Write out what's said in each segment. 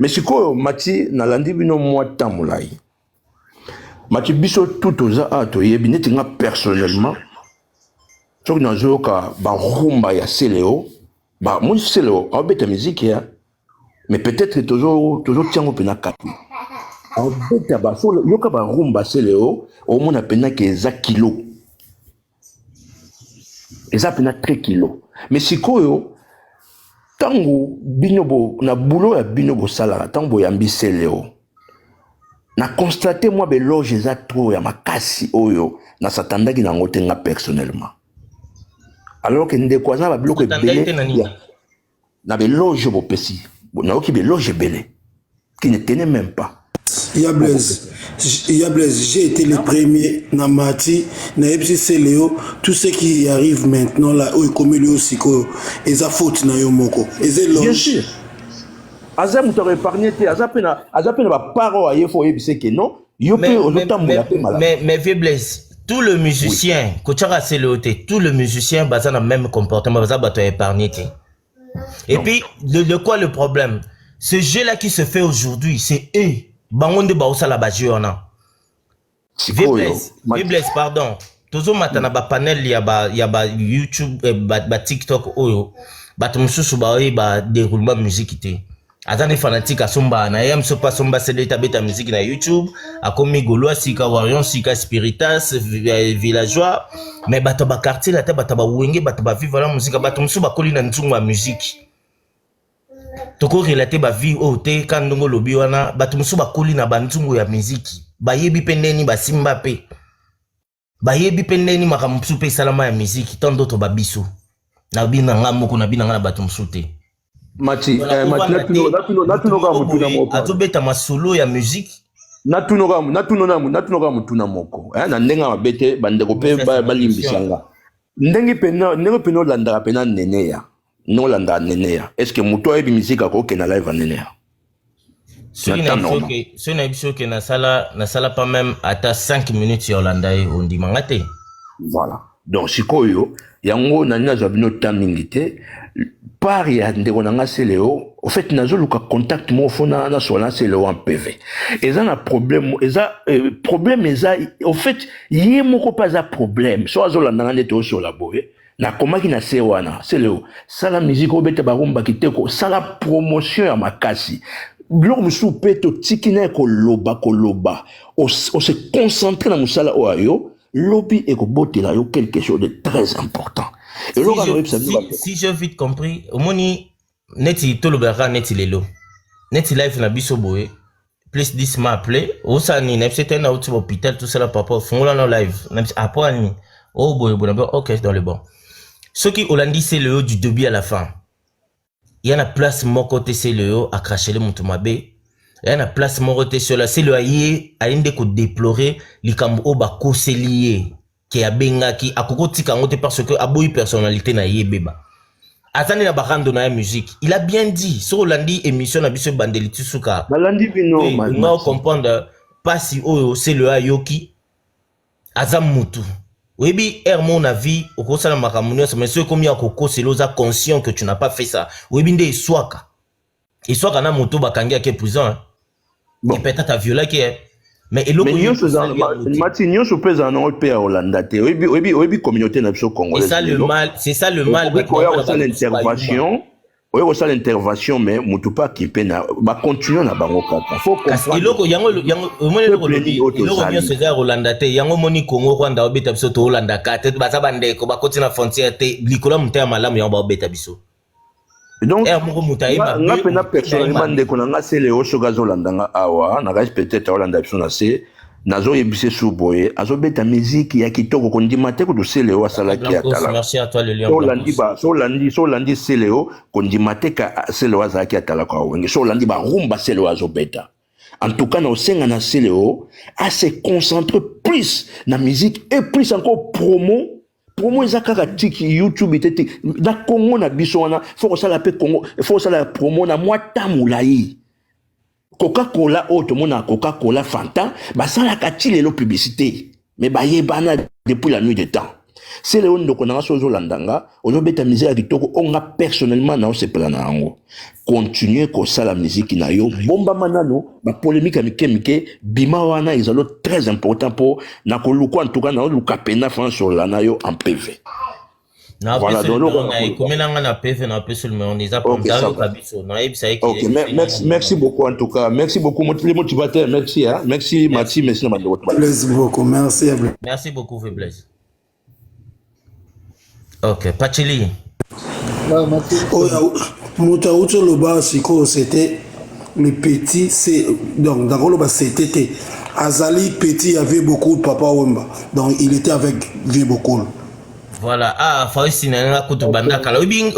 Mais si quoi, Mati, nalandi bino moi tamulai. Mati biso tout aux ato yebi tinga personnellement. Sok na zoka ba rumba ya Seleo. Ba moi Seleo, a beta musique ya. Mais peut-être toujours tiango pena kapi. A beta ba so yoka ba rumba Seleo, au moins pena ke za kilo. Eza pena 3 kilos. Mais si quoi tango binobo na boulot ya binobo sala tango yambi Seleo. Na constaté moi beloge eza trop ya makasi oyo na satandaki na ngote nga personnellement. Alors que ndeko za ba biloko ebele na beloge bo pesi. Na oki beloge belé qui ne tenait même pas. Il y a Blaise, j'ai été le premier Namati, Naebsi Seleo, tout ce qui arrive maintenant là, où il commet lui aussi, et ça faute na yomoko. Bien sûr. Aza mouta épargné, aza pena ba paro aye fo ebise que non, mais vieux Blaise, tout le musicien, Kochara Seleo, tout le musicien basé dans le même comportement, basé bato épargné. Et puis, de quoi le problème? Ce jeu-là qui se fait aujourd'hui, c'est eux. Bangonde baosa la bajiona. Blaise, pardon. Toujours matana ba panel ya ba YouTube, ba TikTok oyo. Ba tumususu ba oyo ba déroulement musique ité. Atane fanatique asomba na yam so pas somba c'est ta beta musique na YouTube. Akomi Goloa sika Warion sika Spiritas villageois. Mais bato ba quartier la ta bato ba wenge bato ba vivre la musique bato musu ba koli na ntungu wa musique. Toko relater ba vie o te kandongo lobi wana bato musu bakoli na bantungu ya muziki bayebi pendeni basimba pe bayebi pendeni makamsu pe salama ya muziki tant d'autres babiso na bina ngamoko na bina ngana bato musu te Mati natunoka mutuna moko atobeta masolo ya muziki natunoka mutuna moko na ndenga mabete bandeko pe balimbisanga ndengi peno landaka pena neneya non landa nenea. Est-ce que muto ebi musique ako ke na live nenea? Ce n'est pas que na sala pas même à 5 minutes sur landa on dit mangate. Voilà. Donc sikoyo yango nani zabino tamingite par ya ndeko nanga Seleo au fait nazo luka contact mo fona na sola Seleo en PV. Eza na problème problème eza au fait yé moko pas za problème. So azolanda ngane to sur la boye. Na komaki na se wana Seleo sala musique obete barumba kiteko sala promotion ya makasi biloko musu peto tikina koloba on se concentrer na musala oyo lobby et kobotela yo quelque chose de très important et si j'ai vite compris omoni neti tolobera neti lelo neti live na biso boye plus 10 m'a appelé osani na c'était na outil hôpital tout ça là papa fongola no live après ni oh boye OK dans le bon. Ce qui Hollandi c'est le haut du début à la fin. Il y a une place mon côté c'est le haut à cracher le moutomabe. Il y a une place mon côté sur la c'est le aïe à une déco déplorer les cambo bako c'est lié qui a benga qui a koko tika ngote parce que aboui personnalité na yé beba. Attendez la barande na musique. Il a bien dit sur Hollandi émission na biso bandeliti suka. Hollandi vino on va comprendre pas si oh c'est le ayoki azam mutu. Oui, bi mon avis, au cours de la maramonia, mais ceux comme y'a coco, c'est l'osa conscient que tu n'as pas fait ça. Oui, binde iswaka. Iswaka na moto bakangi à quel prison. Et peut-être à violer qui est. Mais il est Matignon se pèse en autre pays à Hollande. Oui, communauté nationale congolaise. C'est ça le mal. L'intervention. Oui, on a l'intervention, mais Moutoupa qui peine à continuer à Bangoka. Faut comprendre. Donc, na personnellement ndeko nanga Seleo sogazo landanga awa na respecter ta Hollande option assez nazo yebise suboye azobeta musique ya kitoko kondima te ko Seleo asalaki atala. Merci à toi le lion. So landi Seleo kondima te ka Seleo azalaki atala kwa wenge so landi ba rumba Seleo azobeta. En tout cas, na osenga na Seleo à se concentrer plus na musique et plus encore promo ezakaka tiki YouTube itete na Congo na biso wana faut ça la pe Congo faut ça la promo na mwata mulayi Coca-Cola auto mona Coca-Cola Fanta ba ça la katile lo publicité mais ba yebana depuis la nuit des temps C'est le ndoko na so landanga ozo beta musique kitoko onga personnellement na se plana yango continuer ko sala musique na yo bomba manano ba polémique mike bima wana izalo très important pour na ko luko en tout cas na luka pena France sur la na yo en PV. Voilà donc na PV na peu seulement on les a pour kabiso na yebisa ki. OK, merci beaucoup en tout cas. Merci beaucoup motivateur, merci hein. Merci Mati, merci na bandeko. Merci beaucoup, merci. Merci beaucoup Blaise. OK, Pacheli. Moutaoucho Loba Siko, c'était le petit, c'est donc dans Loba c'était Azali petit avait beaucoup de papa Wemba, donc il était avec Vieux beaucoup. Voilà, Faousi n'a pas de banda kala. Obi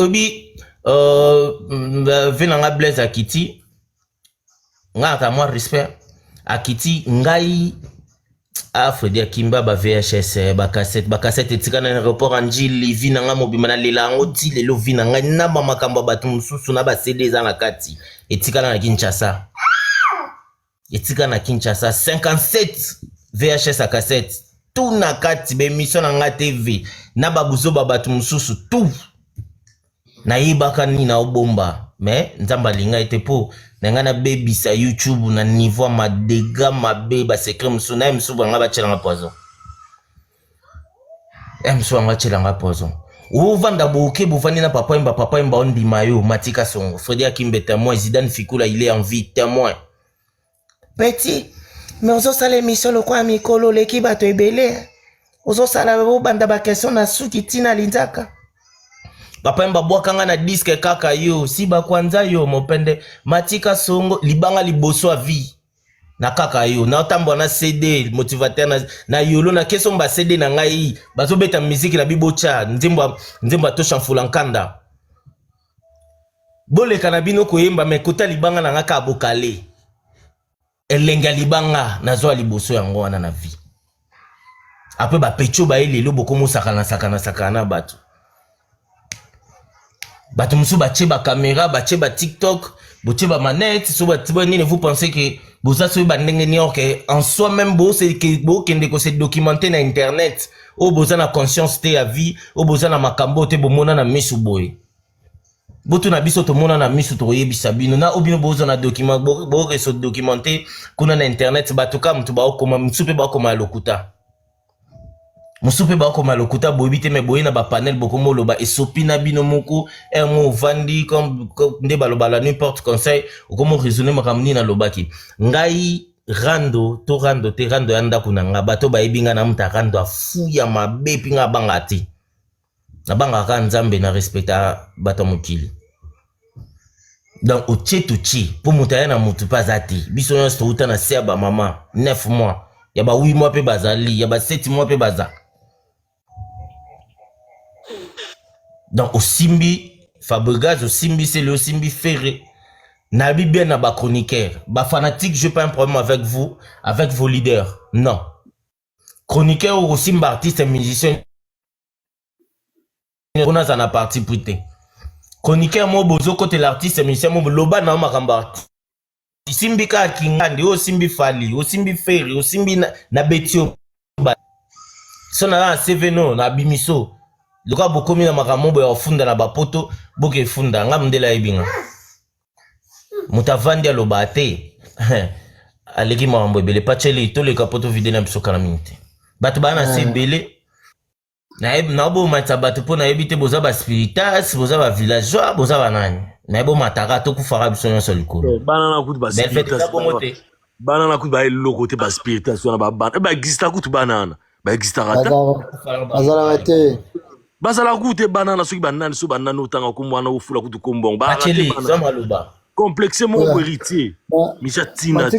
venanga Blaise Akiti. Nga ka moi respect Akiti ngai Fredi Akimba ba VHS ba cassette etikana na aéroport Anjili vina nga mobima na lela ngo ti lelo vina nga na ba makambo batu mususu na ba CD za na kati etikana na Kinshasa 57 VHS à cassette tout na kati be mission na nga TV na ba buzo ba batu mususu tout na yibaka ni na obomba mais nzamba linga ete po nanga na baby sa YouTube na niveau ma dégâts ma beba secret musu na musu banga ba tshela poison musu banga tshela poison ou vanda boke bovani na papa imba on di mayo matika songo Fredi Akimbe témoin Zidane Fikula il est en vie témoin petit mais ozo sala émission le kwa mikolo leki bato ebele ozo sala banda ba question na suki tina linzaka papa mba bwakanga na disque kaka yo si ba kwanza yo mopende matika songo libanga liboso a vie na kaka yo na otambo na CD motivateur na yolo na keso mba CD na ngai bazo beta musique na bibocha nzemba to chanfula nkanda bole kana bino koyemba mekota libanga na ngaka abokale elenga libanga na zo liboso yango wana na vie après ba pecho ba elelo bokomo sakana bato Bato musu bache ba caméra, bache ba TikTok, bache ba manette, so ba nini vous pensez que boza so ba ndenge ni ok en soi même beau c'est que beau kende ko se documenter na internet, o boza na conscience te à vie, o boza na makambo te bomona na misu boy. Boto na biso to mona na misu to yebisa bino na obino boza na document bo reso documenter kuna na internet bato ka mtu ba okoma msupe ba okoma lokuta. Musupe ba ko malokuta boyibite me boyina ba panel bokomo loba esopi na bino moko mo vandi comme nde baloba la n'importe conseil okomo raisonner makamni na lobaki ngai rando yanda kuna nga bato ba ebinga na muta rando afu ya mabe pinga bangati na banga ka nzambe na respecta bato mokili donc o chetuchi pour muta na mutu pazati biso yo sto na sia ba mama 9 mois ya ba 8 mois pe bazali ya ba 7 mois pe baza. Donc au Simbi Fabregas, au Simbi c'est le Simbi Ferré. Nabi bien na ba chroniqueur, ba fanatique, je pas un problème avec vous, avec vos leaders. Non. Chroniqueur ou Simba artiste et musicien. On a na parti prité. Chroniqueur mo bozo côté l'artiste et musicien mo loba na makamba. Simbi ka kingandi, au Simbi Fali, au Simbi Ferré, au Simbi na Betio. Sona CV no na bimiso. Loka bokomi na makambo ya funda na bapoto boke funda nga mndela ebinga mutavandi aloba te aleki mambo ebele pacheli to le kapoto vide na bisoka na minute bato bana se bele na bo matsa bato po na ebite boza ba spiritas boza ba villageois boza banani na bo mataka to kufara biso nyonso likolo bana na kutu ba spiritas bana na kutu ba eloko te ba spiritas na ba bana ba exista kutu banana ba exista rata azala te basala kute banana soki banani so banani otanga ko mwana ofula kutu kombong ba complexe mo héritier misha tina te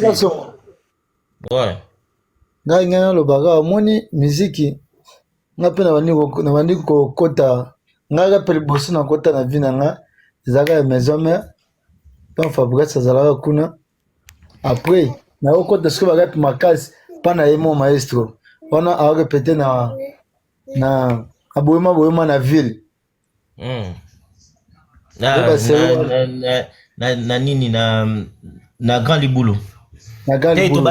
ouais ngai ngana lobaga moni muziki ngape na bandi ko kota ngaga pele bosi na kota na vina nga zaka ya maison mère donc Fabregas azala kuna après na okota siko baga makasi pana yemo maestro ona a répéter na aboyema na ville na nini na grand libulu na grand libulu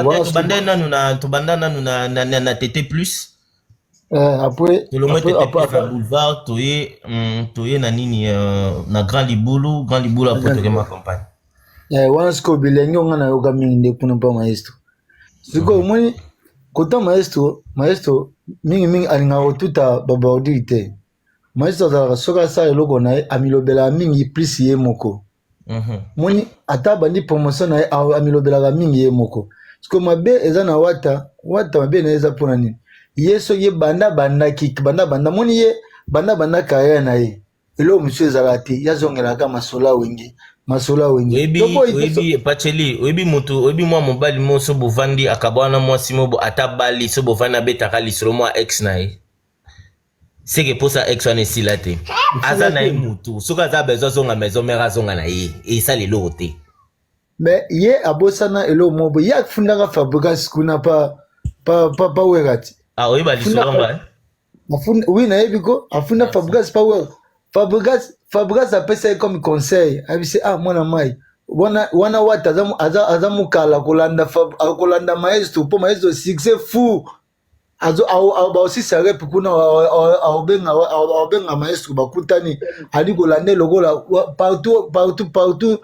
tobanda nanu na TT plus Après tolongo tete pesa boulevard toye na nini na Grand Libulu apo tokema campagne wana siko bilenge onga na yoka mingi nde kuna mpa maestro siko omoni kota maestro mingi alinga kotuta babaordiri te maestro azalaka soki asala eloko na ye amilobelaka mingi plus ye moko moni ata bandi promotion na ye amilobelaka mingi ye moko siko mabe eza na wata mabe na ye eza mpona nini ye soki ye banda moni ye banda carrière na ye eloko mosusu ezalaka te yazongelaka masola wenge oyebi pacheli oyebi mwa mobali mo so bovandi akabwana mwasi mo ata bali so bovandi abetaka lisolo mwa ex na ye seke posa ex wana esila te aza na ye mutu soki aza bezwa azonga maison mare azonga na ye esala eloko te me ye abosana eloko mobo ye afundaka Fabregas kuna pa wera ti oyeba lisolo nga oui nayebi ko afunda Fabregas pa wera Fabregas apesa ye comme conseil abisi mwana mai wana wata aza mokala kolanda maestro mpo maestro succès fou baosisa repe kuna aobenga maestro bakutani ali kolanda lokola partout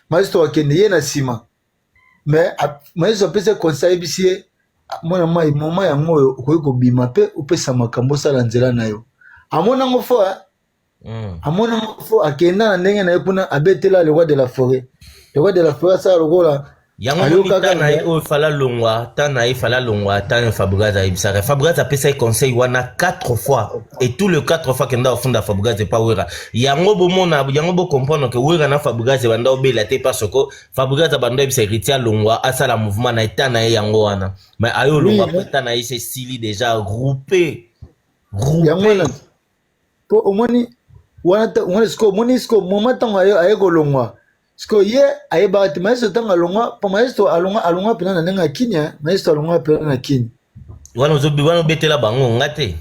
maestro akende ye na nsima mais maestro apesa conseil ebisi ye mwana mai moma yango oyo okoki kobima mpe opesa makambo osala nzela na yo amonango fo akenda na ndenge na ye kuna abetela le roi de la forêt asala lokola yango moni ta na ye oyo fala longwa ta Fabregas ayebisaka Fabregas apesa ye conseil wana 4 fois et tout le 4 fois kenda ofunda Fabregas epa wera yango bomona yango bocomprendre ke wera na Fabregas banda obela te parce que Fabregas abanda yebisa héritier longwa asala mouvement na eta na ye yango wana mais ayo longwa peta na ye se stili déjà groupé po omoni wana siko moma ntango aye kolongwa siko ye ayebaka te maestro ntango alongwa po maestro alongwa mpena na ndenge ya kini maestro alongwa mpena na kini wana obetela bango nga te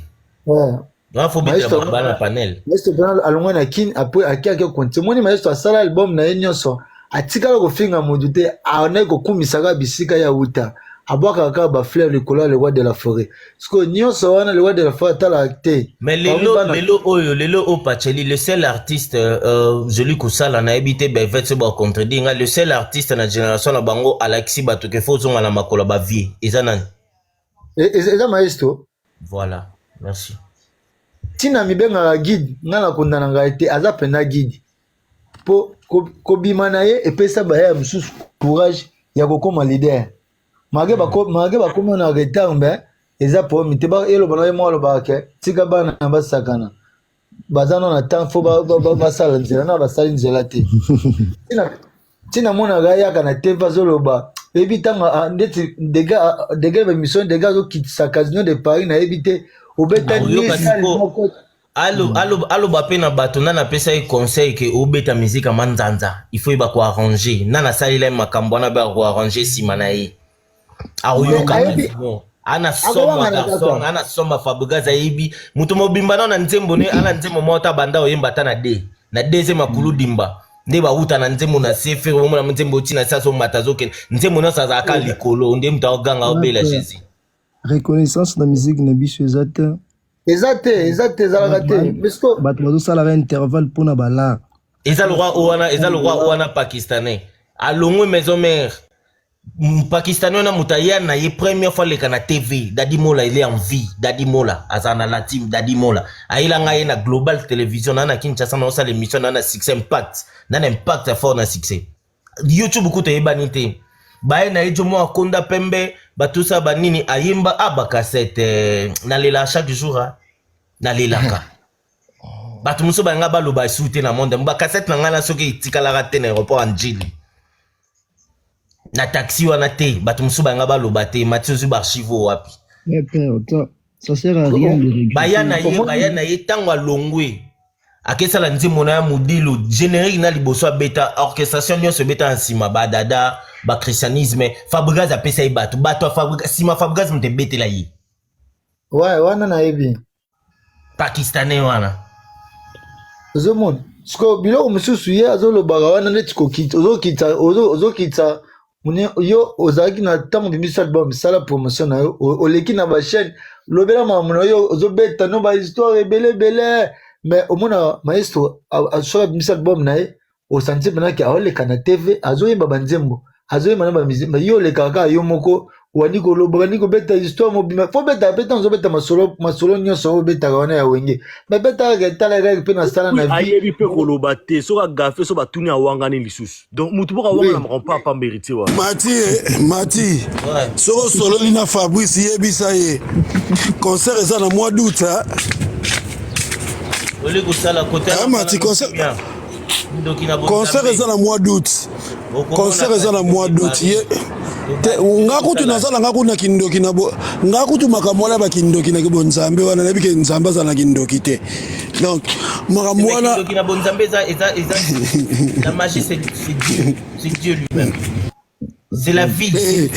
wana fo betela bango na panel maestro mpena alongwa na kini apres akiaki konti moni maestro asala album na ye nyonso atikala kofinga modu te anayi kokumisaka bisika ya wuta abwaka kaka bafleur likolo ya le roi de la forêt siko nyonso wana le roi de la forêt atalaka te mais lelo oyo pacheli le seul artiste joli kosala nayebi te bevet so bacontredire nga le seul artiste na génération na bango alakisi bato ke fo ozonga na makolo bavie eza nani eza maestro voilà merci ntina mibengaka guide nga na kondana ngai te aza mpena guide mpo kobima na ye epesa baya mosusu courage ya kokoma leader mage bakomi na retard mbe eza problème te eloba na ye moko alobaka ke tika bana basakana baza no na temps fo basala nzela na basali nzela te ntina monaka yaka na te bazoloba eyebi ntango ndeti dege bamission dege azokitisa casino de paris nayebi te obeta aloba mpe na bato nana apesa ye conseil ke obeta miziki ama nzanza il faut yeba koarrange nana asalela ye makambo wana beka koarrange nsima na ye aoyoka ana somba Fabregas ayebi mutu mobimba na nzembo ne ana nzembo mota banda oyemba ta na deuxième makulu dimba nde bauta na nzembo na sefe omona nzembo tina saso mata zokende nzembo na sazaka likolo nde mutu aganga obela Jésus reconnaissance na musique na biso eza te ezalaka te bato bazosalaka intervalle mpona balar eza le roi wana pakistanais alongwe maison mère pakistanais na mutu aya na ye première fois leka na tv Dadi Mola il est en vie Dadi Mola aza na la team Dadi Mola ayelanga ye na global television na Kinshasa na osala émission na succès impact fort na succès YouTube kuta yebani te baye na ye jomo akonda pembe batusa banini ayemba bakasete nalela chaque jour nalelaka bato mosusu banga baloba esute na monde bakasete na ngai na soki etikalaka te na aéroport Anjili na taxi wana te bato mosusu banga baloba te Mathieu ozwi baarchive wapi ça sert à rien de regretter baya na ye ntango alongwe akesala nzembo na ya modilu générique na liboso abeta orchestration nyonso ebeta na nsima badada bachristianisme Fabregas apesa ye bato nsima Fabregas moto ebetela ye wana nayebi pakistanais wana ozomona siko biloko mosusu ye azolobaka wana neti kokita ozokita yo ozalaki na ntango bimisi album sala promotion na yo oleki na bachaîne lobela makambo na yo ozobeta no bahistoire ebele mais omona maestro soki abimisi album na ye osanti mpenaki aoleka na tv azoyemba banzembo azoyemba na bamizi mais yo olekaka kaka yo moko wandi koloba bandi kobeta histoire mobima fo beta beta ozobeta masolo nyonso obetaka wana ya wenge mais beta kaka etala kaka mpe na sala na vie ayebi mpe koloba te soki agafe so batuni awangani lisusu donc mutu moko awangana makampa apa mérité wa mati soki osololi na Fabrice yebisa ye concert eza na mois d'août mati concert eza na mois d'août concert eza na mois d'août ngakutu nazala ngakutu na kindoki na bo ngakutu makambo wana bakindoki na kibo nzambe wana nabi ke nzambe za na kindoki te donc makambo wana kindoki na bonzambe eza la magie c'est Dieu lui-même. C'est la vie.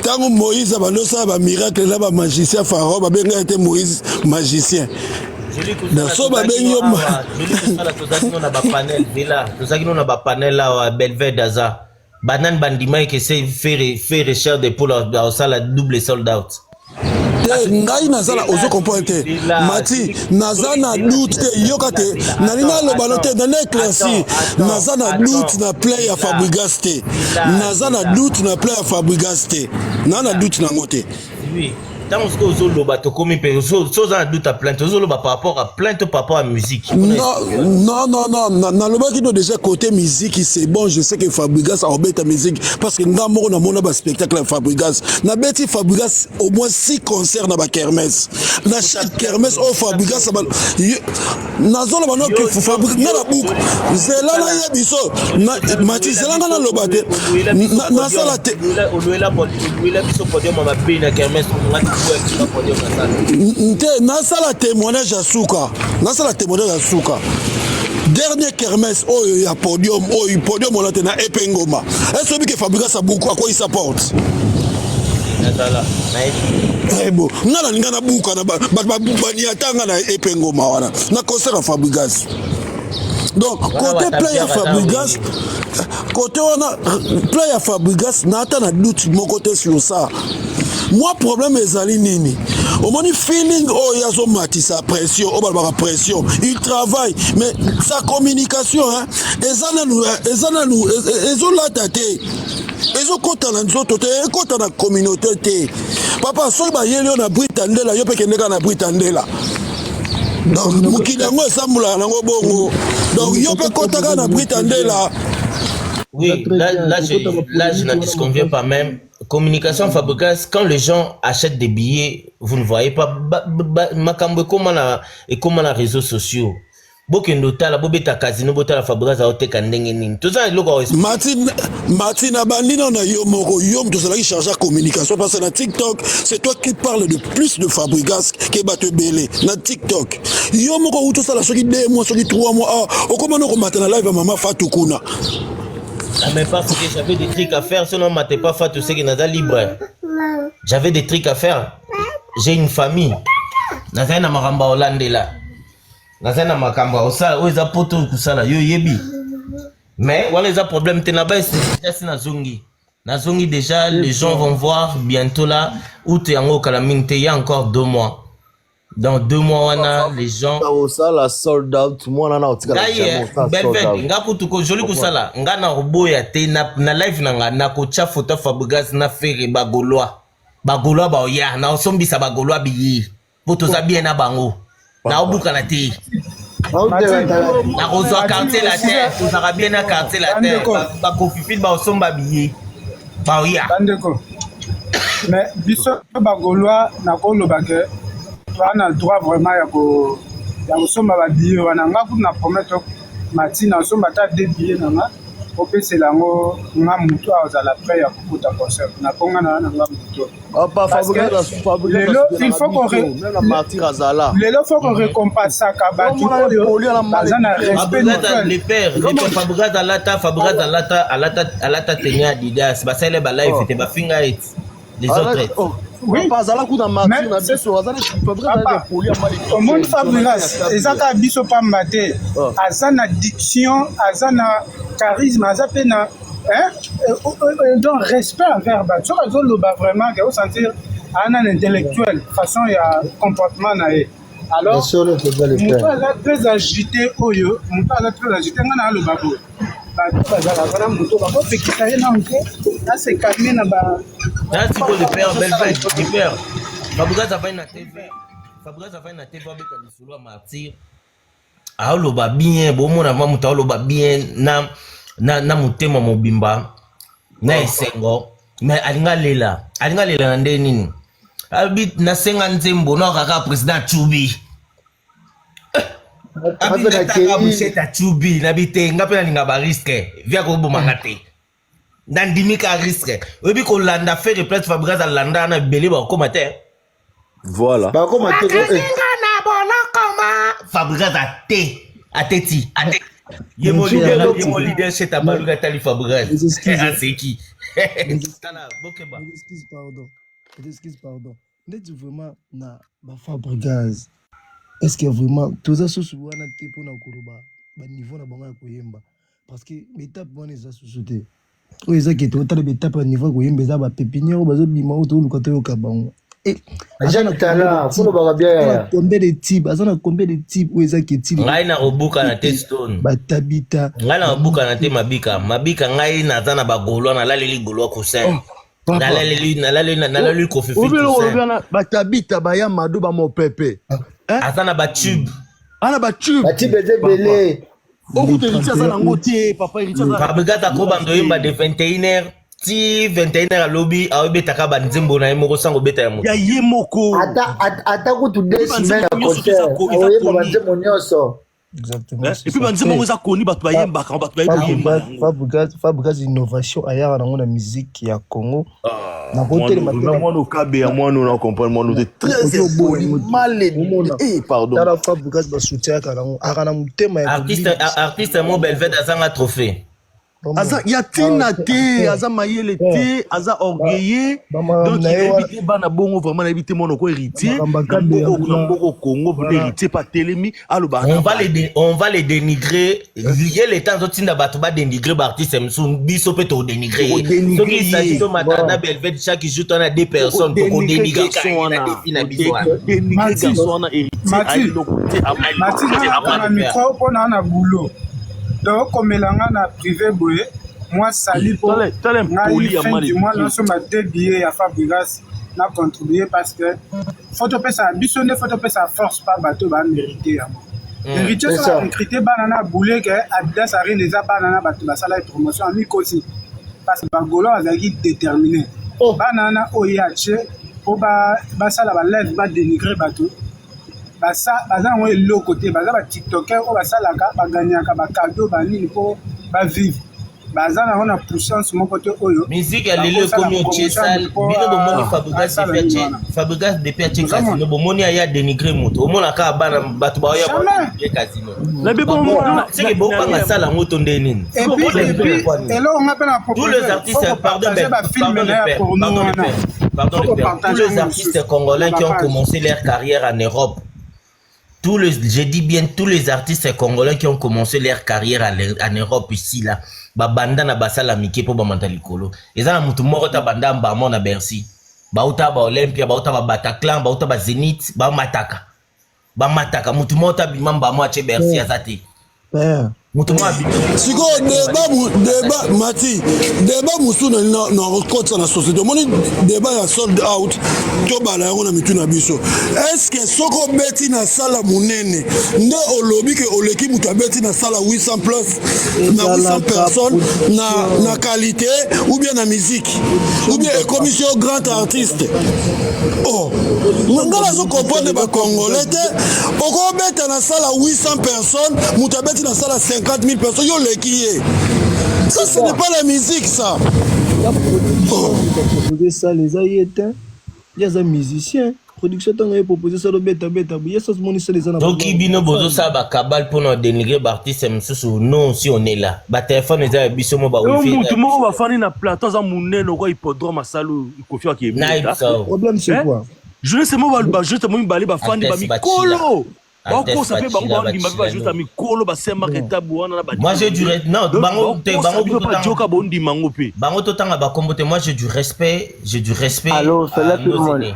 Tango Moïse abalosa ba miracle là ba magicien pharaon ba benga était Moïse magicien. So ba benyo na ba panel là Belvedere Daza. Banan bandima que c'est faire recherche de pour la double sold out. Ngai nazala ozo comprendre te mati nazana doute te yoka te nalina lobalo te na éclairci nazana doute na play ya Fabregas te nazana doute na play ya Fabregas te nana doute na ngote oui tant que ozoloba to komi pe soza doute à plainte ozoloba par rapport à plainte par rapport à musique non na lobaki no déjà côté musique c'est bon je sais que Fabregas a obeta musique parce que ngamo na mona ba spectacle à Fabregas na beti Fabregas au moins 6 concerts na ba kermesse na chaque kermesse au Fabregas nazola bano que Fabregas na la boucle zela na yebiso na mati zela na lobate na sala te oloela biso podium ma pe na kermesse nasala témoignage à Souka dernier kermesse oyo ya podium on a tena epengoma est-ce que Fabregas a beaucoup à quoi il s'apporte bon ngana ngana buka na bani atanga na epengoma wana na concert à Fabregas donc côté play à Fabregas côté on a play à Fabregas nata na doute mon côté sur ça moi problème ezali nini omoni feeling oh yazo matisa pression obalba pression il travaille mais sa communication hein ezana nous ezolata te ezokota na nzoto te ekota na communauté te papa soki bayeli yo na Britandela yo pe kendeka na Britandela donc mukili yango esambula nango bongo donc yo pe kotaka na Britandela. Oui, là je n'en disconviens pas même. Communication Fabregas, quand les gens achètent des billets, vous ne voyez pas makambo comment na réseaux sociaux. Bokendo tala bobeta casino botala Fabregas a oteka ndenge nini. Tout ça loko Martina bandino na yo moko yo mto sala ki charger communication parce que na TikTok, c'est toi qui parles de plus de Fabregas que bato belé na TikTok. Yo moko uto sala soki 2 mois soki 3 mois okomana ko matana live ya mama Fatou Kuna. Mais parce que j'avais des trucs à faire, sinon ma t'es pas fait tout ce qui n'est libre. J'avais des trucs à faire. J'ai une famille. Naza na maramba Hollande là. Naza na makamba osala oza poto kusala yo yebi. Mais voilà les problèmes tenaba c'est na zongi. Na zongi déjà les gens vont voir bientôt là où tu es en Kalaming il y a encore 2 mois. Dans 2 mois wana les gens la sold out moi na otika la Belvedere ngaku tuko joli kusala nga na roboya te na live nanga na ko cha photo Fabregas na fere bagoloa ba ya na osombisa bagoloa biyi poto za bien na bango na obuka na te na kozwa quartier la terre kozaka bien na quartier la terre ba kofifil ba osomba biyi ba ya bandeko mais biso bagoloa na ko lobake on a le droit vraiment ya kosomba babillet wana nga kutu na promettre matina osomba ata 2 billets nanga opesela yango nga mutu azala prêt ya kokota concert nakonga na nga mutu lelo faut qu'on récompensaka bato oyo baza na respect les pères Fabregas alata tenia Adidas basale ba live te bafinga et les autres Oui. Pas à la coup dans ma Mais c'est sur Azana qui fabrique poli à Mali. au monde Fabregas, ezaka biso pa maté. Azana diction, azana charisme, azapena donc respect envers ba. Tu vois le bas vraiment que vous sentir un intellectuel façon il y a comportement naé. Alors mon a très agité oyo, mon a très agité ngana le babo. Ba bazala bana moto ba ko pekisa ye na nko. Là c'est calmé na ba. Là tu peux le père Belfait, du père. Fabregas a fait na TV. Fabregas a fait na TV avec le solo martyr. Ah lo ba bien, bon mon avant muta lo ba bien na mutema mobimba. Na esengo. Mais alinga lela na ndeni. Albit na senga nzembo na kaka président Tchoubi. Abita taka busheta Tchoubi na bitenga pe na linga ba risque. Via ko bomanga te. Nandimika risque. Obi ko landa fait replace Fabregas a landa na belé ba ko matin. Voilà. Bah comment tu Fabregas a teti. Yemo leader chez Tabaluga Tali Fabregas. C'est qui? Excuse, pardon. N'est-ce vraiment na ba Fabregas? Est-ce que vraiment tout ça sous wana te pour na koloba ba niveau na bango ya koyemba parce que étape wana eza sous-sauté. O eza ke to tala étape ya niveau koyemba eza ba pépinière bazo bima o to luka to yoka bango. Et Jean Tala, pour le barabia. Combien de types, azana combien de types où eza ke type. Ngai na obuka na Testone. Ba tabita. Ngai na obuka na te mabika. Mabika ngai na zana ba golwa na laleli golwa kusen. Na laleli kofifi kusen. Ba tabita ba ya mado ba mo pepe. Azana ba tube. Ana ba tube. Ba tube belé. Oku te ritia za ngotie papa ritia za. Fabregas akoba ndo yimba de 21h. Ti 21h à lobby a obetaka ba nzembo na yemo sango beta ya moto. Ya yemoko. Ata ku tu 2 semaines à concert. Oye ba nzembo nyoso. Exactement. Et puis ba nzembo za koni ba to yemba ka ba to yemba. Fabregas innovation ayara na ngona musique ya Congo. Na côté moi no kabe ya moi no comprendre moi no très mal pardon. Dara Fabregas ba soutien ka na akana mutema ya artiste mo Belfait azanga trophée. Aza yatina te aza mayele te aza orgueilleux donc il évite bana bongo vraiment éviter mon ko héritier Congo pour héritier pas telemi aloba on va les dénigrer lié les temps zotinda bato ba dénigrer ba artiste msu biso pe to dénigrer donc il s'agit de matana Belfait chaque jour on a deux personnes pour dénigrer na défi na biso dénigrer son héritier na micro pona na boulot. Donc, comme elanga na privé boye, moi sali pour moi non seulement deux billets à Fabregas n'a contribué parce que photo pesa bisonné photo pesa force pas bateau ba mériter ya. Héritier ça recruter banana boulé que Adidas a rien déjà banana bateau ba sala promotion ami aussi parce que Bagolo azaki déterminé. Banana oyache pour ba sala ba lève ba dénigrer bateau. Basa baza ngo elo côté baza ba tiktoker o basalaka baganyaka ba cadeau ba nini po ba vivre baza na ona puissance mon côté oyo musique ya lelo comme chesal bino bomoni Fabregas Fabregas depuis ache casino bomoni ya dénigrer moto omona ka bana bato ba ya casino na be bon c'est que bon pas sala moto ndeni et puis elo on appelle la tous les artistes pardon tous les artistes congolais qui ont commencé leur carrière en Europe. Je dis bien tous les artistes congolais qui ont commencé leur carrière en Europe ici là, banda na basala mike po ba mantalikolo. Eza na mutu moko ta banda mbamo na Bercy. Ba uta ba Olympia, ba uta ba Bataclan, ba uta ba Zenith, ba mataka. Ba mataka mutu moko ta bimamba mo ache Bercy azati. Mutu mo abi. Siko débat Mati, débat musu na côté na société. Moni débat ya sold out. To bala yango na mitu na biso. Est-ce que soko beti na sala munene nde olobi ke oleki mutu beti na sala 800 plus na 800 personnes na qualité ou bien na musique ou bien commission grand artiste. Oh, ngala zo comprendre ba congolais te oko beta na sala 800 personnes mutu beti na sala 50 000 personnes, yo l'équié. Ça, ce n'est pas la musique, ça. Ça, les aïetins, il y a des musiciens. production tanga ye proposer ça le beta bouye ça moni ça les ana donc bino bozo ça ba kabal pour nous dénigrer artiste msusu non si on est là ba téléphone les biso mo ba wifi tout le monde va faire une plateau za munene ko hippodrome asalo ikofia ki le problème c'est quoi je sais moi ba juste moi balé ba fani ba mikolo Bango ça fait bango bimba ba juste ami kolo ba semba ketabu wana na ba moi j'ai du non bango te bango pas joka bondi mango pe bango to tanga ba kombote moi j'ai du respect allô c'est là tout le monde.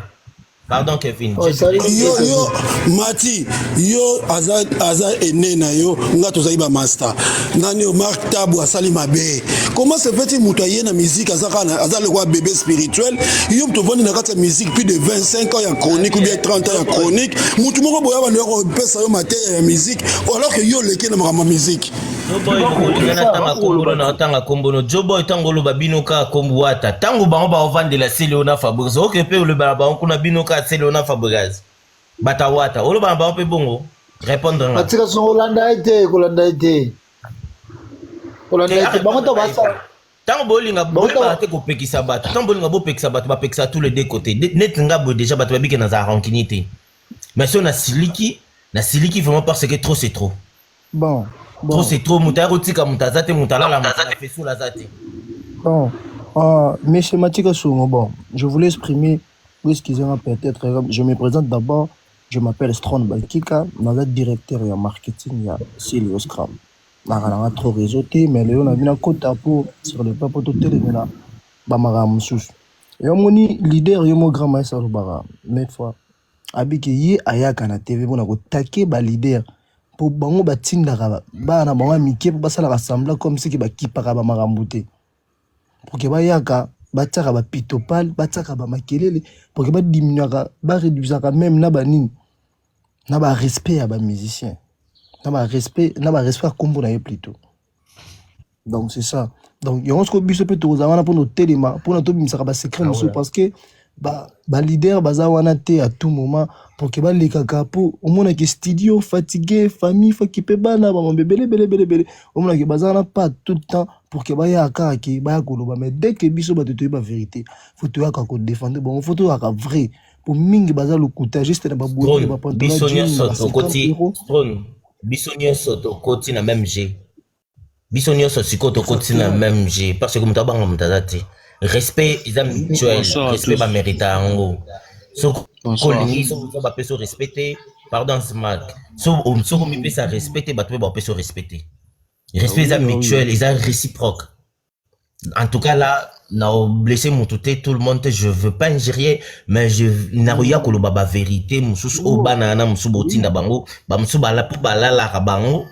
Pardon Kevin. Yo Mati, yo aza enena yo nga tozali ba master. Nani o Mark Tabu asali mabe. Comment se fait-il mutoyer na musique aza le roi bébé spirituel? Yo to vendre na kata musique plus de 25 ans en chronique ou bien 30 ans en chronique. Mutu moko boya ba ndeko pesa yo matériel ya musique alors que yo leke na ma musique. Joboy na tanga kombono Joboy tangolo babinoka kombuata tango bango ba vendre la Céléona Fabregas OK pe le ba kuna binoka Céléona Fabregas batawata olo ba pe bongo répondre na atika so Holanda été bango to basa tango bolinga ba te ko pekisa bato tango bolinga bo pekisa bato ba pekisa tous les deux côtés net nga bo déjà bato babike na za rankinité mais si on a siliki vraiment parce que trop c'est trop bon trop c'est trop mutarotika mutazate mutalala fait sous la zate bon mais schématique sur bon je voulais exprimer excusez-moi peut-être je me présente d'abord je m'appelle Stron Balkika je suis directeur en marketing à Célios Scrum na trop réseauté mais le on a bien côté pour sur le papo to télé là ba maram sous et on moni leader yo mo grand maître bara mais fois abiki yi ayaka na TV bona ko taquer ba leader pour bango batindaka bana bango mike pour basala rassembler comme si ki bakipaka ba marambuté pour que bayaka bataka ba pitopal bataka ba makelele pour que ba diminuaka ba réduisaka même na banini na ba respect à ba musicien na ba respect kombo na ye plutôt donc c'est ça donc yo on se biso pe to za wana pour nos téléma pour notre bimisaka ba secret monsieur parce que ba leader baza wana te à tout moment pour que ba les kaka pour au moins que studio fatigué famille faut qui peut bana ba bébé au moins que baza na pas tout le temps pour que ba ya ka ki ba koloba mais dès que biso ba te ba vérité faut to ya ka ko défendre bon faut to ya ka vrai pour mingi baza le coûter juste na ba boule ba pantalon bisonnier soto côté bisonnier soto côté na même G bisonnier soto côté na même G parce que mutaba mutazati respect ils ont mutuel respect ba mérita ngo so kolingi so ba peso respecter pardon smart so mi pesa respecter ba to ba peso respecter respect ils ont mutuel ils ont réciproque en tout cas là na blessé mon tout le monde je veux pas injurier mais je naruya ko lo ba vérité mususu o banana mususu botinda bango ba mususu ba la pour ba la bango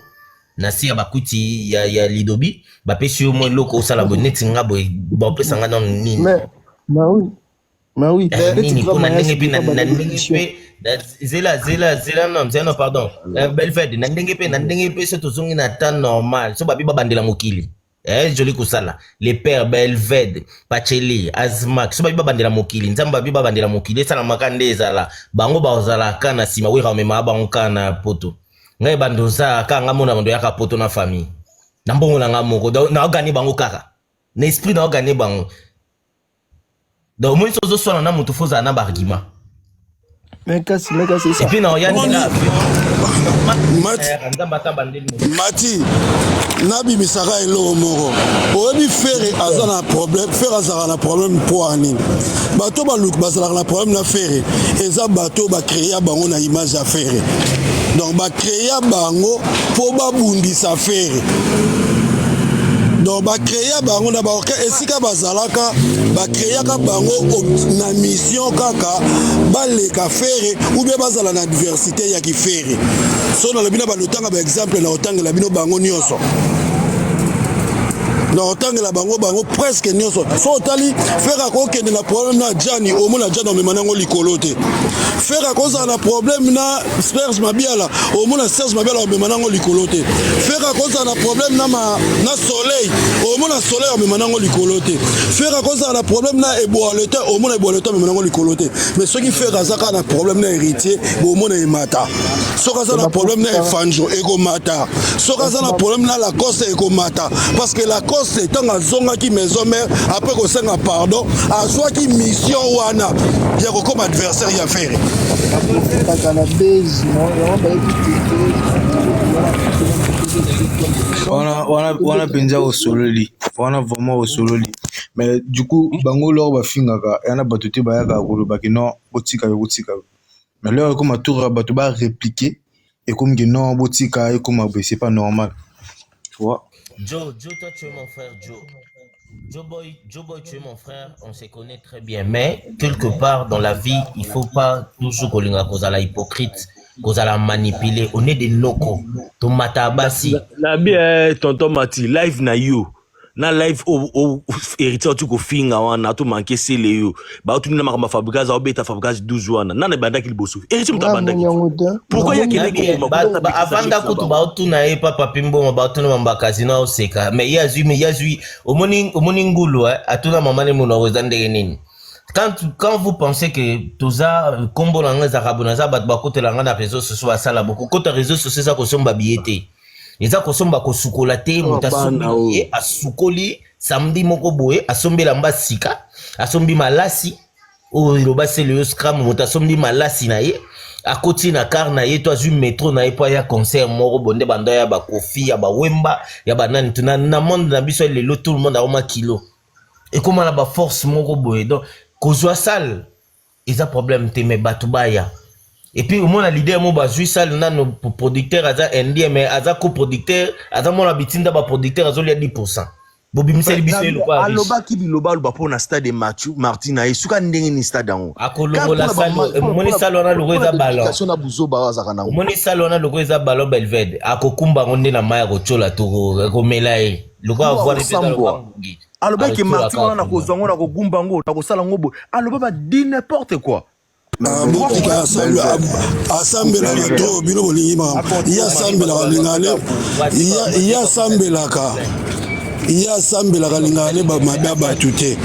na si ya bakuti ya lidobi ba pesi yo mo loko sala boneti ngabo ba pesa nga non nini mais oui nini kuna ndenge pe na ndenge pe zela non pardon Belfed na ndenge pe so tozongi na temps normal so ba bi ba bandela mokili joli kusala les pères Belved Pacheli Azmak so ba bi ba bandela mokili nzamba bi ba bandela mokili sala makande ezala bango ba ozala kana sima wira mema bango kana poto ngai bandoza kanga mona bando yaka poto na famille na mbongo na ngamoko na ogani bango kaka na esprit na ogani bango donc moi sozo sona na mutu foza na argument mais kasi c'est ça et puis na yani na Mati nabi misaka elo moko oyebi fere aza na problème fere azaka na problème pour anine bato baluk bazalaka na problème na fere eza bato ba créer bango na image ya fere donc ba créer bango po babundisa fere donc ba créer bango na ba esika bazalaka ba créer ka bango na mission kaka ba leka fere ou bien bazala na diversité ya ki fere so na lebina ba lotanga ba exemple na otangela bino bango nyonso na otangela bango presque nyonso so otali fera ko kende na problème na Jani au moins na Jani me manango likolo te fera ko za na problème na Serge Mabiala au moins na Serge Mabiala me manango likolo te fera ko za na problème na Soleil au moins na Soleil me manango likolo te fera ko za na problème na Eboaleta au moins na Eboaleta me manango likolo te mais ce qui fera zaka na problème na héritier au moins na Emata so ka za na problème na Fanjo ego mata so ka za na problème na la Coste ego mata parce que la c'est tant à zonga qui maison mère après qu'on s'en pardon à soit qui mission wana il y a comme adversaire y a faire Kaka la base, wana penza osololi wana vraiment osololi mais du coup bango lor bafingaka yana bato te bayaka kolobaki non botika mais lor ekoma tour bato ba répliquer ekomi ke non botika ekoma c'est pas normal, tu vois. Joe, toi tu es mon frère, Joe Boy, tu es mon frère, on se connaît très bien, mais quelque part dans la vie, il faut pas toujours qu'on la hypocrite, qu'on la manipuler. On est des locaux. Ton matabasi. La bien, tonton Mati, live na yo. Na live au héritier tu ko finga wana to manquer sele yo. Ba tu na ma Fabregas au beta Fabregas 12 wana. Na banda ki bosu. Héritier muta banda ki. Pourquoi ya kele ko avant da kutu ba tu na e papa pimbo ba tu na mba casino au seka. Mais yazui omoni ngulu atuna mama ne mona ozandere nini. Quand vous pensez que toza kombo langa za rabonaza bat ba kote langa na réseaux sociaux ba sala beaucoup kote réseaux sociaux ça ko somba biete. Eza ko somba ko sukola te muta sombi a sukoli samedi moko boye asombi lamba sika asombi malasi o iloba se le scram muta sombi malasi na ye akoti na car na ye to azu métro na ye po ya concert moko bonde banda ya ba kofi ya ba wemba ya ba nani tuna na monde na biso lelo tout le monde a oma kilo et comment la ba force moko boye donc kozwa sale eza problème te me batubaya et puis au moins l'idée mo bazui sale na no producteur aza indien mais aza coproducteur aza mo la bitinda ba producteur azo lia 10%. Bobi miseli biso le kwa aloba ki biloba ba po na stade Martina e suka ndenge ni stade ango akolo la salle moni salona logo eza ballon na buzo ba za kana moni salona logo eza ballon Belvede akokumba ngonde na maya ko chola to ko melaye logo avoir les pétales aloba ki Martina na ko zongo na ko gumba ngo na ko sala ngobo aloba ba dit n'importe quoi. Motika asambelaka to bino bolingi ma ya sambelaka lingane ya sambelaka lingane bamada batu te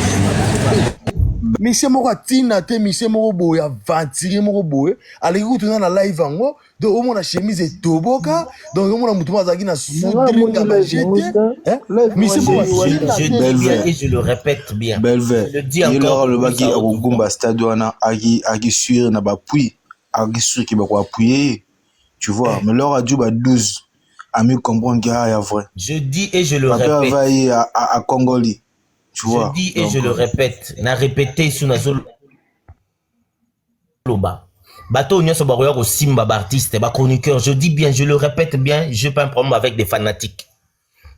mise moko atina te mise moko boye avantire moko boye aleki kutuna na live yango donc omona chemise etoboka donc omona mutu mo azalaki na soudringa bajete mise moko et je le répète bien Belve yelora lobaki akogumba stade wana aki suire na bapui aki suire ki bako appuyer tu vois mais leur a dû ba 12 à mieux comprendre qu'il y a vrai je dis et je le répète à Congoli. Tu vois, je dis et je le répète, na répété sous nazol loba. Bato nyoso ba roya ko simba ba artiste, ba chroniqueur, je dis bien, je le répète bien, j'ai pas un problème avec des fanatiques.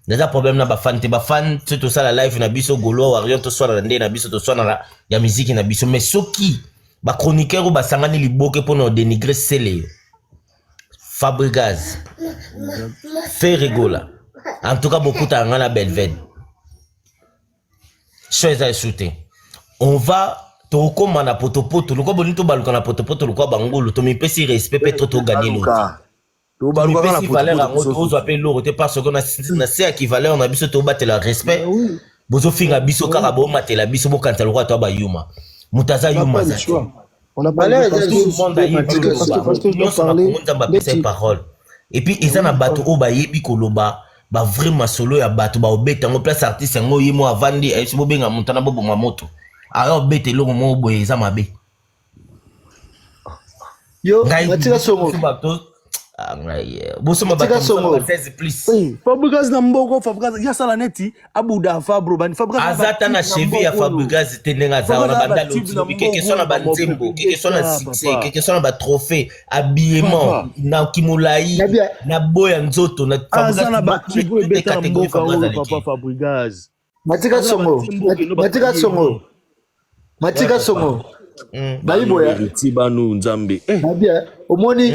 Déjà problème na ba fan tout ça la live na biso golo warion to soit na na biso to soit na ya musique na biso mais soki ba chroniqueur ou ba sangani liboke pour nous dénigrer celle Fabregas. Fait rigola. En tout cas beaucoup tanga na Belvede. Chose à shooter. On va toko mana potopoto loko bonito baluka na potopoto loko bangolo to mi pesi respect peut to gagner l'autre. To baluka na valeur ngo to appelle l'autre parce que na c'est équivalent on a biso to battre le respect. Bozo finga biso kaka bo matela biso bo kanta loko to ba yuma. Mutaza yuma za. On a parlé tout le monde a eu parce que nous parler des paroles. Et puis ils en a bateau o ba yebi koloba. Ba vraiment solo ya bato ba obeta ngo place artiste ngo yimo avandi esi bo benga mutana bo bonga moto alors bete longo mo boye za mabe yo matika songo boso mabato 16 plus Fabregas na mboko Fabregas ya sala neti abuda fabro bani Fabregas azata na cheville ya Fabregas tendenga za na banda l'autre keke sona ba nzembo keke sona succès keke sona ba trophée habillement na kimulai na boya nzoto na Fabregas na ba catégorie Fabregas matika songo Bayi boya tibanu nzambe nabia omoni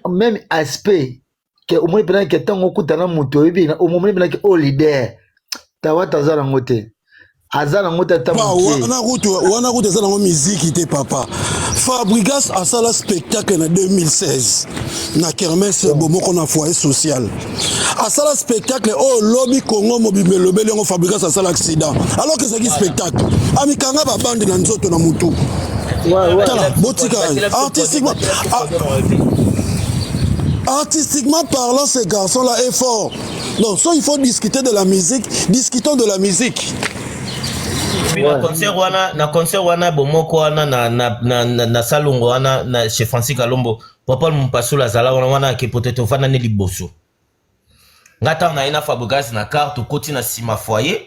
même aspect que omoni pena que tango kutana moto ebi omoni pena que leader tawata zala ngote azala ngote ta wana kutu zala ngo musique te papa Fabregas a sala spectacle en 2016 na kermesse bomoko na foyer social a sala spectacle oh lobby Congo mobimelo belengo Fabregas a sala accident alors que c'est un spectacle amikanga ba bande na nzoto na mutu tala botika artistiquement parlant ces garçons là est fort donc soit il faut discuter de la musique discutons de la musique puis na concert wana bomoko wana na salongo wana na chez Francis Kalombo papa Mpasula zala wana ke peut-être fana ne liboso ngata na ina Fabregas na carte koti na sima foyer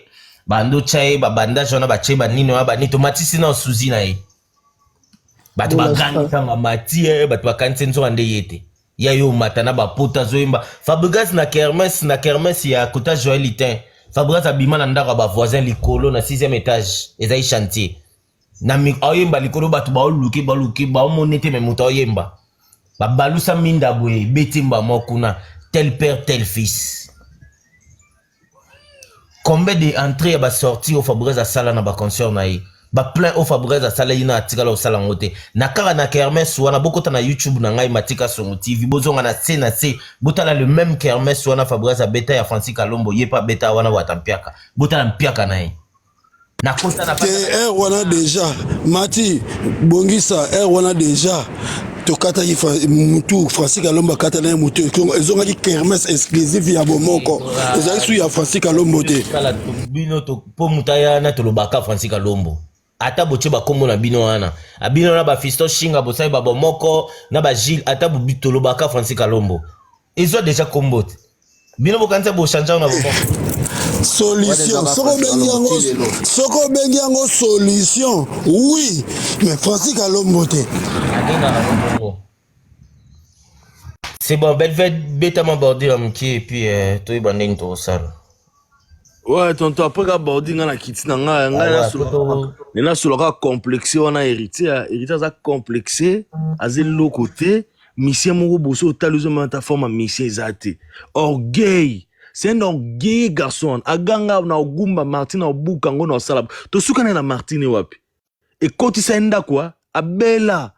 bando chaye ba bandage wana ba chaye ba nino ba ni tomatisi na suzi na ye bato bagani kanga mati bato bakanisi nzo ande yete ya yo matana ba pota zoimba Fabregas na kermesse ya kota Joël Litin Fabregas abima na ndako ba voisin likolo na 6e étage ezai chantier na mi oyemba likolo bato ba luki ba monete me muta oyemba ba balusa minda boye betimba mokuna tel père tel fils. Combien d'entrées ba sorti au Fabregas à sala na ba concert na yi ba plein au Fabregas à sala ina atikala au sala ngote na kara na kermesse wana bokota na YouTube na ngai matika songo TV bozonga na se botala le même kermesse wana Fabregas a beta ya Francis Kalombo yepa beta wana watampiaka botala mpiaka na yi na kota na wana déjà Mati Bongisa wana déjà tokata mutu Francis Kalombo kata na mutu ezonga ki kermesse exclusive ya bomoko ezali su ya Francis Kalombo te kala bino to po mutaya na to lobaka Francis Kalombo ata boche ba kombo na bino wana abino na ba Fiston Shinga bosai ba bomoko na ba Gilles ata bito lobaka Francis Kalombo ils ont déjà combo bino bokanza bo changer na bomoko solution soko bengi yango solution oui mais Francis Kalombo te c'est bon Belved bêta mon bordel amki et puis toi banding to sal ouais tonton après ka bordel na kiti na nga na solo complexé wana héritier za complexé azel lo côté mission moko boso taluzo manta forme mission ezate orgueil. C'est un orgueil garçon. Aganga na ogumba Martine obuka ngo na salab. To sukana na Martine wapi. Et quand il s'enda quoi? Abela.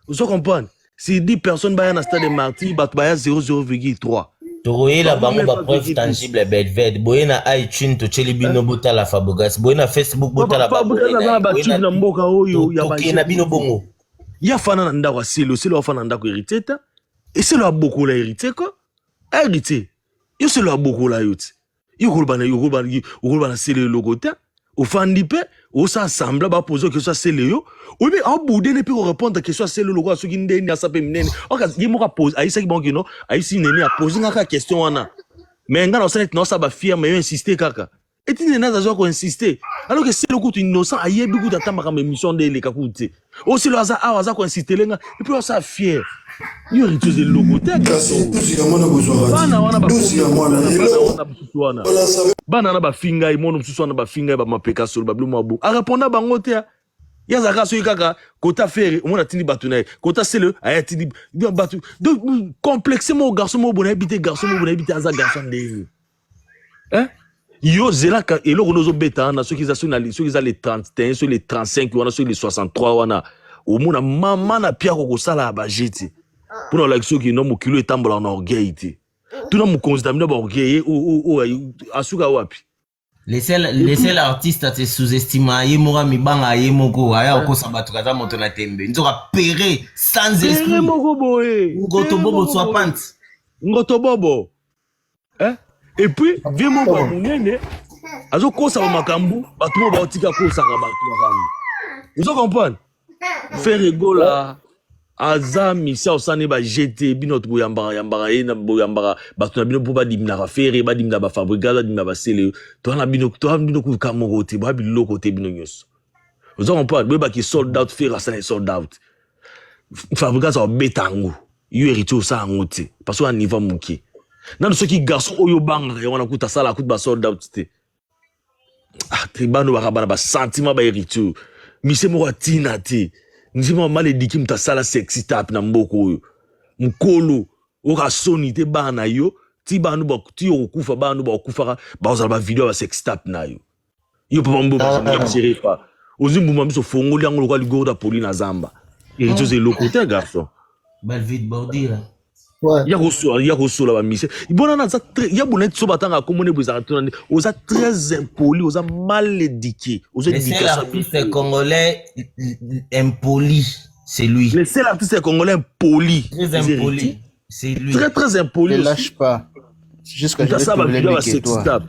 Vous comprenez? Si 10 personnes ba na stade de Martine, ba 0,3. Toroye la bango ba preuve tangible Belved. Boye na iTunes to cheli bino bota la Fabregas. Boye na Facebook bota la Fabregas na ba tube na mboka oyo ya ba. Na bino bongo. Ya fana na ndako selo fana na ndako hériteta. Et c'est là beaucoup la hérité quoi? Hérité. Yo se lo beaucoup la yout. Yo kolbana sele logota. Au fandipe, au sa assemble ba poser que ça sele yo. Ou bien en boudé ne peut répondre que ça sele logo so ki ndeni asape mnene. Oka yemo ka pose aisa ki bonki no, aisi nene a poser ngaka question wana. Mais ngana osanet no sa ba firme yo insister kaka. Et tu n'es pas ko insister. Alors que c'est le coup innocent ayebi ku tata maka mission de le kakuti. O se lo aza ko insister lenga et puis ça fier. Yo rituze logo te bana na ba finga imono msusu na ba finga ba mapeka solo ba blumo abu a répondre bango te ya zaka so kaka kota faire on a tini batuna kota sele aya tini batu donc complexe mo garçon mo bona habiter garçon mo bona habiter aza garçon de hein yo zela ka eloko nozo beta na ceux qui ont les 31 sur les 35 wana sur les 63 wana au mona mama na pia ko sala ba jeti pour la ceux qui non mo kilo etambola en orgueil te tout na mo considérer ba orgueil o asuka wapi laissez l'artiste à te sous-estimer yemora mibanga yemoko aya okosa batu kaza moto na tembe nzoka péré sans esprit moko boye ngoto bobo soit pante ngoto bobo hein et puis viens mon ba munene azo kosa ba makambu batu mo ba otika kosa ka batu makambu vous comprenez faire rigola aza misia osane ba jeter binoto boyambara na boyambara batu na bino po ba dimna ka faire ba dimna ba Fabregas dimna ba sele to na bino ku kamoko te ba biloko te bino nyos vous comprenez ba ki sold out faire ça sold out Fabregas a betango yo héritier ça ngote parce que à niveau muki na ceux qui garçon oyo banga ya wana kuta sala kuta ba sold out te tribano ba sentiment ba héritier mise mo tina te nzima malédique mta sala sexy tap na mboko oyo mkolo oka soni te bana yo ti banu ba ti okufa banu ba okufa ba ozala ba video ba sexy tap na yo papa mbo ba serifa ozimbu mamiso fongoli yango lokali gorda Pauline Zamba et tu es le côté garçon Belved bordira ouais ya kosola ba mise bona na za ya bonet so batanga komone bozala tona oza très impoli oza mal éduqué oza éducation l'artiste congolais impoli c'est lui le seul artiste congolais impoli très impoli c'est lui très impoli ne lâche pas jusqu'à ce que ça va que toi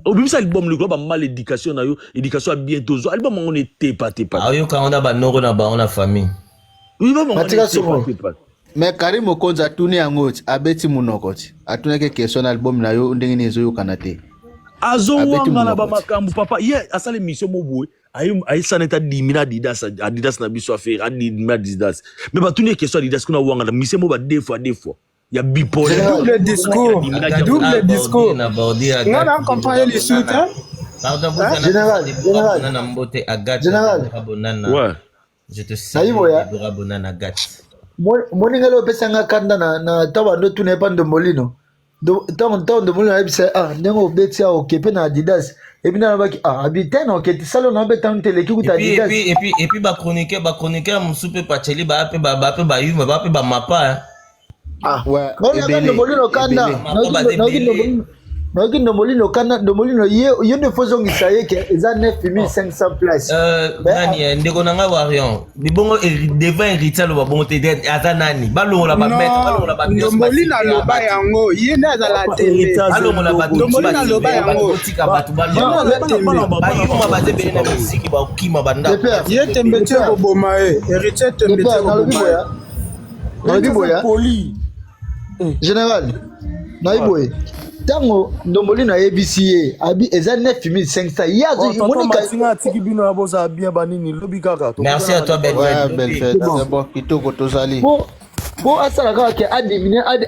obimisa album le globe mal éducation na yo éducation a bientôt zo album on était pas ayo quand on a banoro na ba on a famille oui ba on Matika Soro. mais Karim Okonza atuni yango abeti munoko ti atuneke question na album na yo ndenge nezo yo kanate azo wanga na ba makambu papa ye asale mission mo boy ayi saneta dimina Adidas na biso affaire Adidas mais ba tuni question Adidas kuna wanga na mission mo ba deux fois il y a bipolaire double discours non on comprend les shoot hein Général ouais je te sais Dora Bonana Gat moninga lo pesanga kanda na tawa ndo tune pa Ndombolino Ndombolino na bisa ndengo beti ya okepe na Adidas et puis na baki habiten oketi salo na beta ntele ki kuta Adidas et puis ba chroniqueur musupe pacheli ba yuma ba mapa ouais Ndombolino kanda Ndombolino kanda Ndombolino ye ne faisons isaye ke eza 9500 places nani ndeko nanga warion bibongo devant héritier lo babongo te azanani balongo la ba mettre balongo la ba Ndombolino loba yango ye na za la télé balongo la ba Ndombolino loba yango tika batu balongo ba yuma ba zebe na musique ba okima banda ye tembete ko boma héritier tembete ko boma poli général naiboye tango Ndombolino ABC abi eza 9500 yazo monika singa atiki bino aboza bien banini lobi kaka merci à toi Belfait c'est bon kitoko tozali po asala kaka ke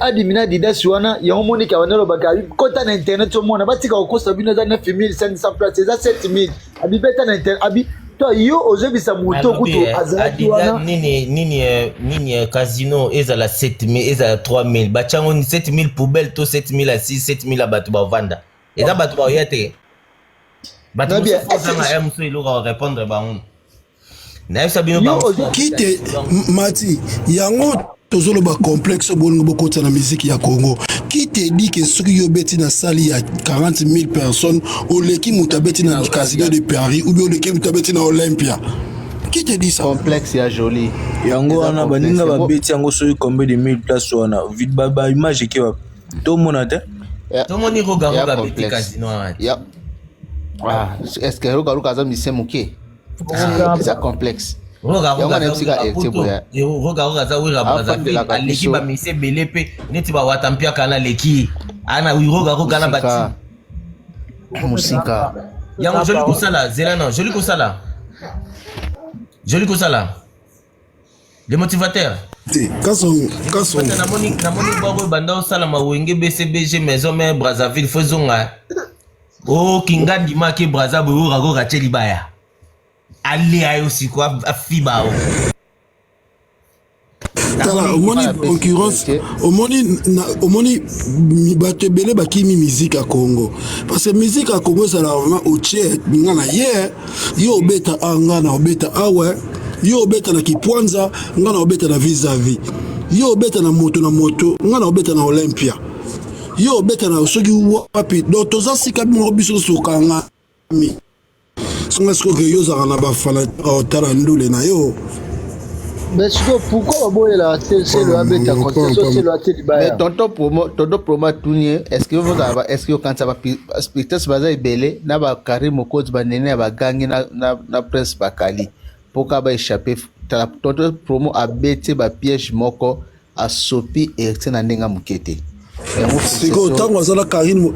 adimina Adidas wana yango monika wanelo baka kota na internet omona batika kokosa bino eza 9500 places eza 7000 abi beta na internet abi to yo ozebisa moto kutu azalaki wana nini casino ezala 7000 ezala 3000 bachango 7000 poubelle to 7000 à 6 7000 à batu ba vanda eza batu ba yete batu fozanga mso iloka répondre bango na sabino ba kite mati yango tozoloba complexe bolingo bokota na musique ya Congo qui te dit que soki yo beti na sali ya 40 000 personnes oleki muta beti na casino de Paris ou bien oleki muta beti na Olympia qui te dit ça complexe ya joli yango wana baninga babeti yango soki combien de 1000 places wana vite ba image ke ba to mona te to moni roga beti casino ya est-ce que roga za mise muke c'est complexe roga za wira Brazzaville aleki ba mise belepe neti ba watampia kana leki ana roga na bati musika yango joli kosala zelana joli kosala le motivateur kaso namoni bako banda osala mawenge BCBG maison mère Brazzaville fozonga kingandi make Brazzaville roga cheli baya ali ayo siko afiba o tala omoni concurrence omoni bato ebele bakimi musique à Congo parce que musique à Congo ça vraiment au tchet ngana hier yo obeta ngana obeta awe yo obeta na Kipwanza ngana obeta na vis-à-vis yo obeta na moto ngana obeta na Olympia yo obeta na soki wapi donc toza sika mo biso sokanga mi songa sko que yo zara na ba fala otala ndule na yo. Mais pourquoi boyela c'est le abeta contestation c'est le ateli baya. Mais tonton promo tunye est-ce que quand ça va spectacle baza ebele na ba Karim Okonza ba nene ba gangi na presse bakali poka ba échapper tonton promo abete ba piège moko a sopi et na ndenga mukete. Siko tango azala Karim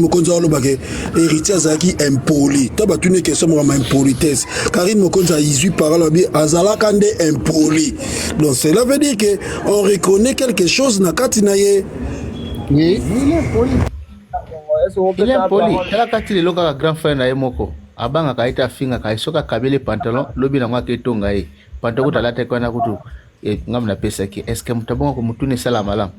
Mokonza alobake héritier azalaki impoli to batuni question moko impolitesse Karim Mokonza 18 paroles bi azala kande impoli donc cela veut dire que on reconnaît quelque chose na kati na ye oui il est impoli tala kati le loka grand frère na ye moko abanga kaita finga kaisoka kabele pantalon lobi na ngwa ketonga ye pantalon talata kwa na kutu ngamna pesa ki est-ce que mutabonga ko mutune sala malam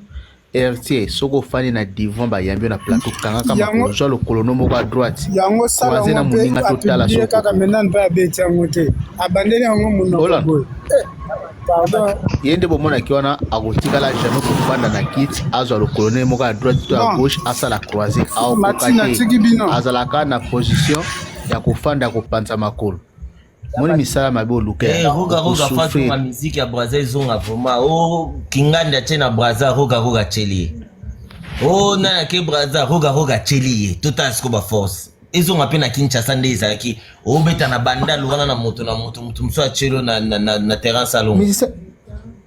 RT soko fani na divan ba yambio na plateau kanga kama ko le colono moko à droite yango sala na muninga totala soko kaka menan ba beti yango te abandeli yango muno pardon yende bomona kiona agotikala jamais ko fanda na kit azo le colono moko à droite to à gauche asala croiser au côté azala ka na position ya ko fanda ko panza makolo moni misala mabe oluka roga fatu ma musique ya Brazzaville zonga vraiment kinganda tena Brazzaville roga cheli Oh na ke braza roga cheli total scoba force. Ezo ngape na Kinshasa nde ezaki obeta na banda lwana na moto mutu mso achelo na terrain salon.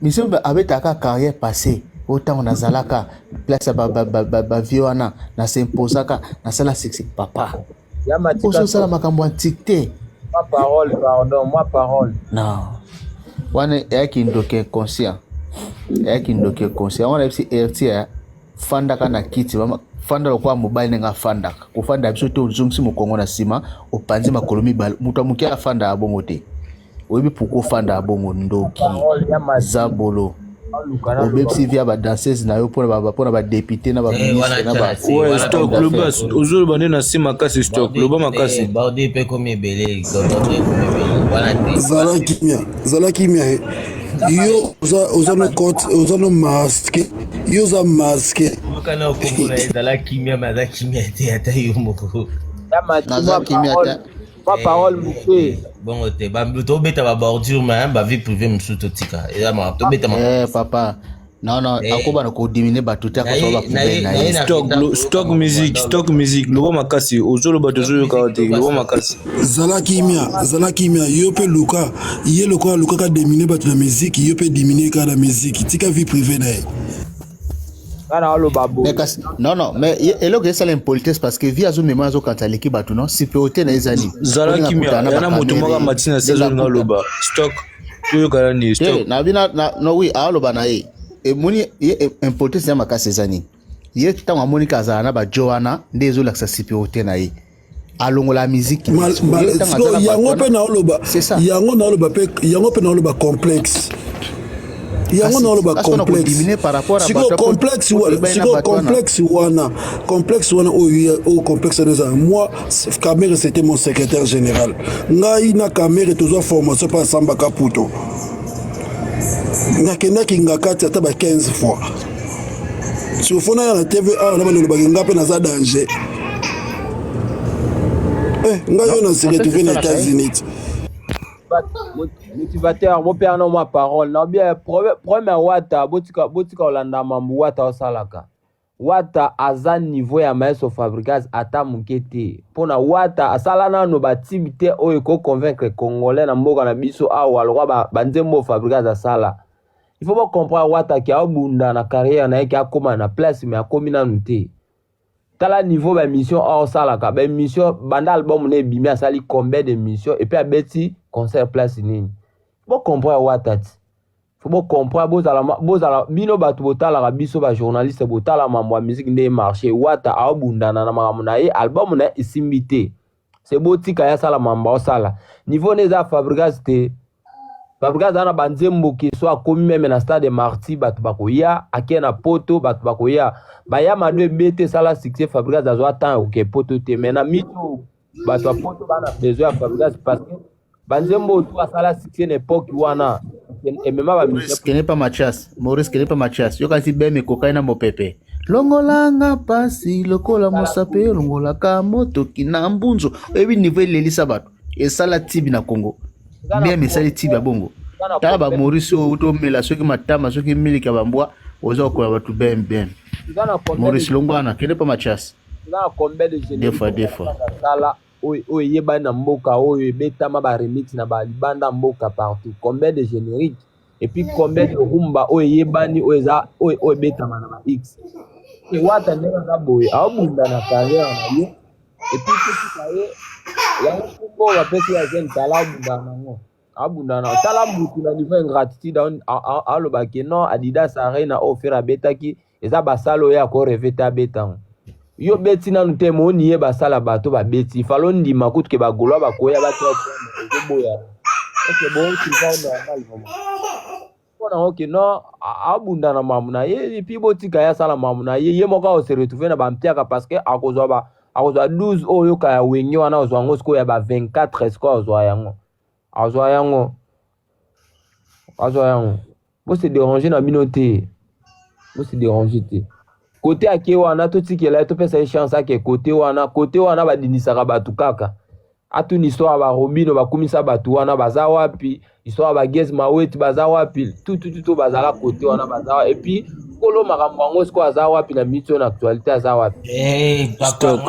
Mission abetaka carrière passée autant on azalaka place ba viwana na s'imposaka na sala succès papa. Oso sala makambo antique. Ma parole. Non. Wana yaki ndoke conscient. Wana bisi RTA fandaka na kiti mama fanda lokwa mobile nga fandaka. Kufanda biso to zungsi mukongo na sima opanzi makolomi bal mutu amukia fanda abongo te. Oyebi pourquoi fanda abongo ndoki zabolo. Obepsi via ba danseuse na yo pona ba député na ba ministre na ba. Ouais, stock le bas. Aujourd'hui bande na sima kasi stock le bas makasi. Baudi pe komi belé Zala kimia. Yo oza no masque. Yo za masque. Kana okongona zala kimia maza kimia te ata yo moko. Naza kimia te. Ma parole monsieur. Bon te ba to beta ba bordure ma ba vie privée msuto tika. Eza ma to beta ma. Papa. Non, akoba na ko diminuer batuta ko so ba poubelle na stock musique lobo makasi ozolo bato zo kaote lobo makasi zala kimia yo pe luka ye luka ka diminuer batu na musique yo pe diminuer ka na musique tika vie privée na non, mais il y a ça l'impolitesse parce que via Zoom mémoire quand à l'équipe batu non si peut na ezali zala kimia na moto moka matina saison na loba stock to kala ni stock na bina no oui a loba na e moni impolitesse na makasi ezani ye tanga moni kaza na ba Joana ndezo la supériorité na e alongola musique yango pe na loba yango na loba complexe. Yango na loba complexe par rapport à complexe wana o complexe déjà moi Kamere c'était mon secrétaire général ngai na Kamere toujours formation par Samba Kaputo nakendaki ngakati ata ba 15 fois sofona na TVA na baloba ngape na za danger ngai yo na se retrouver aux États-Unis. Motivateur mon père non ma parole na bien premier wata botika olanda mambu wata osalaka wata aza niveau ya maestro Fabregas ata mukete pona wata asala nano batibite oyo ko convaincre congolais na mboka na biso awa lokwa banzembo Fabregas asala il faut pas comprendre wata ki abunda na carrière na yeki akoma na place mais akomi na nute tala niveau ba mission osalaka ba mission banda album na bimi asali combien de missions et puis abeti concert place nini faut comprendre watati faut comprendre bozala bino batu botala biso ba journaliste botala mambo musique nde marché wata abundana na makambo na ye album na isimbité c'est botika ya sala mambo osala niveau neza Fabregas te Fabregas ana banzembo ki so akomi meme na stade Marty batu bakoya akie na poto batu bakoya baya madwe bete sala succès Fabregas azwa temps ok poto te mena mito batu poto bana besoin ya Fabregas parce que banzembo tu asala succès n'époque wana et même ba Maurice ce n'est pas Mathias yo kasi beme kokaina mopepe longolanga pasi lokola mosape longolaka moto kina mbunzo ebi niveau lelisa batu esala tibi na Congo bien mesali tibi ya bongo ta ba Maurice uto mela soki matama soki miliki bambwa ozo ko batu ben Maurice longwana ce n'est pas Mathias na combien de générations des fois sala oyo yeba na mboka oyo betama ba remix na ba libanda mboka partout combien de génériques et puis combien de rumba oyo yebani oyo betama na ba X et wata ndenge na boye abunda na carrière na ye et puis tout ça ye ya ko ba pesi ya jeune talabunda nango abunda na talamutu na niveau ingratitude alo ba ke non Adidas Arena offert betaki eza basalo ya ko reveta betango yo beti na nute moni ye basala bato ba beti falo ndima kutu ke bagolwa bakoya bato boya ok bon tu vas normal vraiment ona ok non abunda na mamuna ye puis botika ya sala mamuna ye moka o se retrouver na bamtiaka parce que akozwa 12 oyo ka wenyo wana ozwa ngo siko ya ba 24 score ozwa yango bo se déranger na binote côté ake wana totikela topesa chance ake côté wana badinisaka batu kaka atu ni histoire ba Robino bakumisa batu wana baza wapi histoire ba Gez Mawet baza wapi tout bazala côté wana baza et puis kolo makambo yango siko aza wapi na mito na actualité aza wapi. Stop.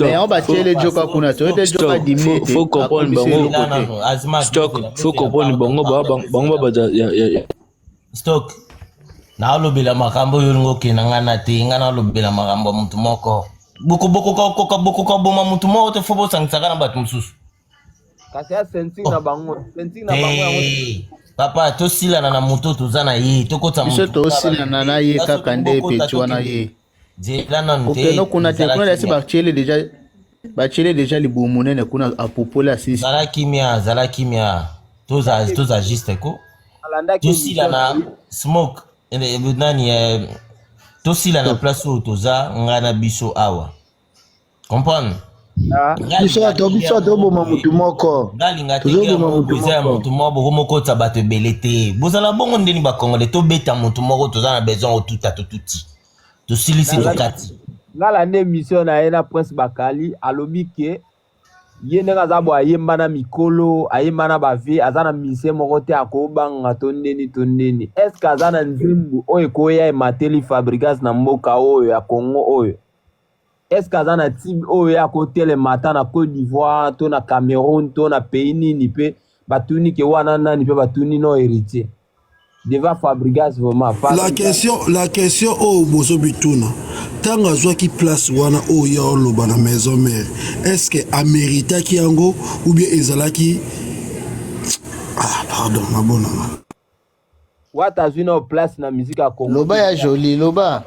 Mais on battait les joka kuna to te joka dimé. Faut comprendre bango. Faut comprendre bango ba ya. Stock. Na lobela makambo yongo kenanga na te ngana lobela makambo mutu moko. Boko ka boma mutu moko te fobo sangsaka na batu mususu. Kasi ya senting na bango yango. Papa to sila na moto tozana ye to kota moto. Biso to sila na ye kaka nde petu na ye. Okeno kuna te kuna lesi bachele déjà libumu nene kuna apopola sisi. Zala kimia. Toza juste ko. To sila na smoke nani to sila na place où toza ngana biso awa. Comprendre? Biso to boma mutu moko. Galinga te mutu moko bomoko ta bato belete. Bozala bongo ndeni ba Congolais to beta mutu moko toza na besoin otuta tuti. To silisi lokati. Ngala ne mission na ena Prince Bakali alobi ke yene ngazabo ayemba na mikolo ayemba na bavi azana mise moko te akobanga tondeni. Est-ce que azana nzimbu oyo koya emateli Fabregas na mboka oyo ya Congo oyo? Est-ce que azana team oyo ya kotele mata na Côte d'Ivoire to na Cameroun to na pays nini pe batuni ke wana nani pe batuni no héritier devant Fabregas vraiment la question au bozo bituna tanga zwa ki place wana o ya oloba na maison mère est-ce que amérita ki yango ou bien ezalaki pardon mabona wata zuna place na musique ya Congo loba ya joli loba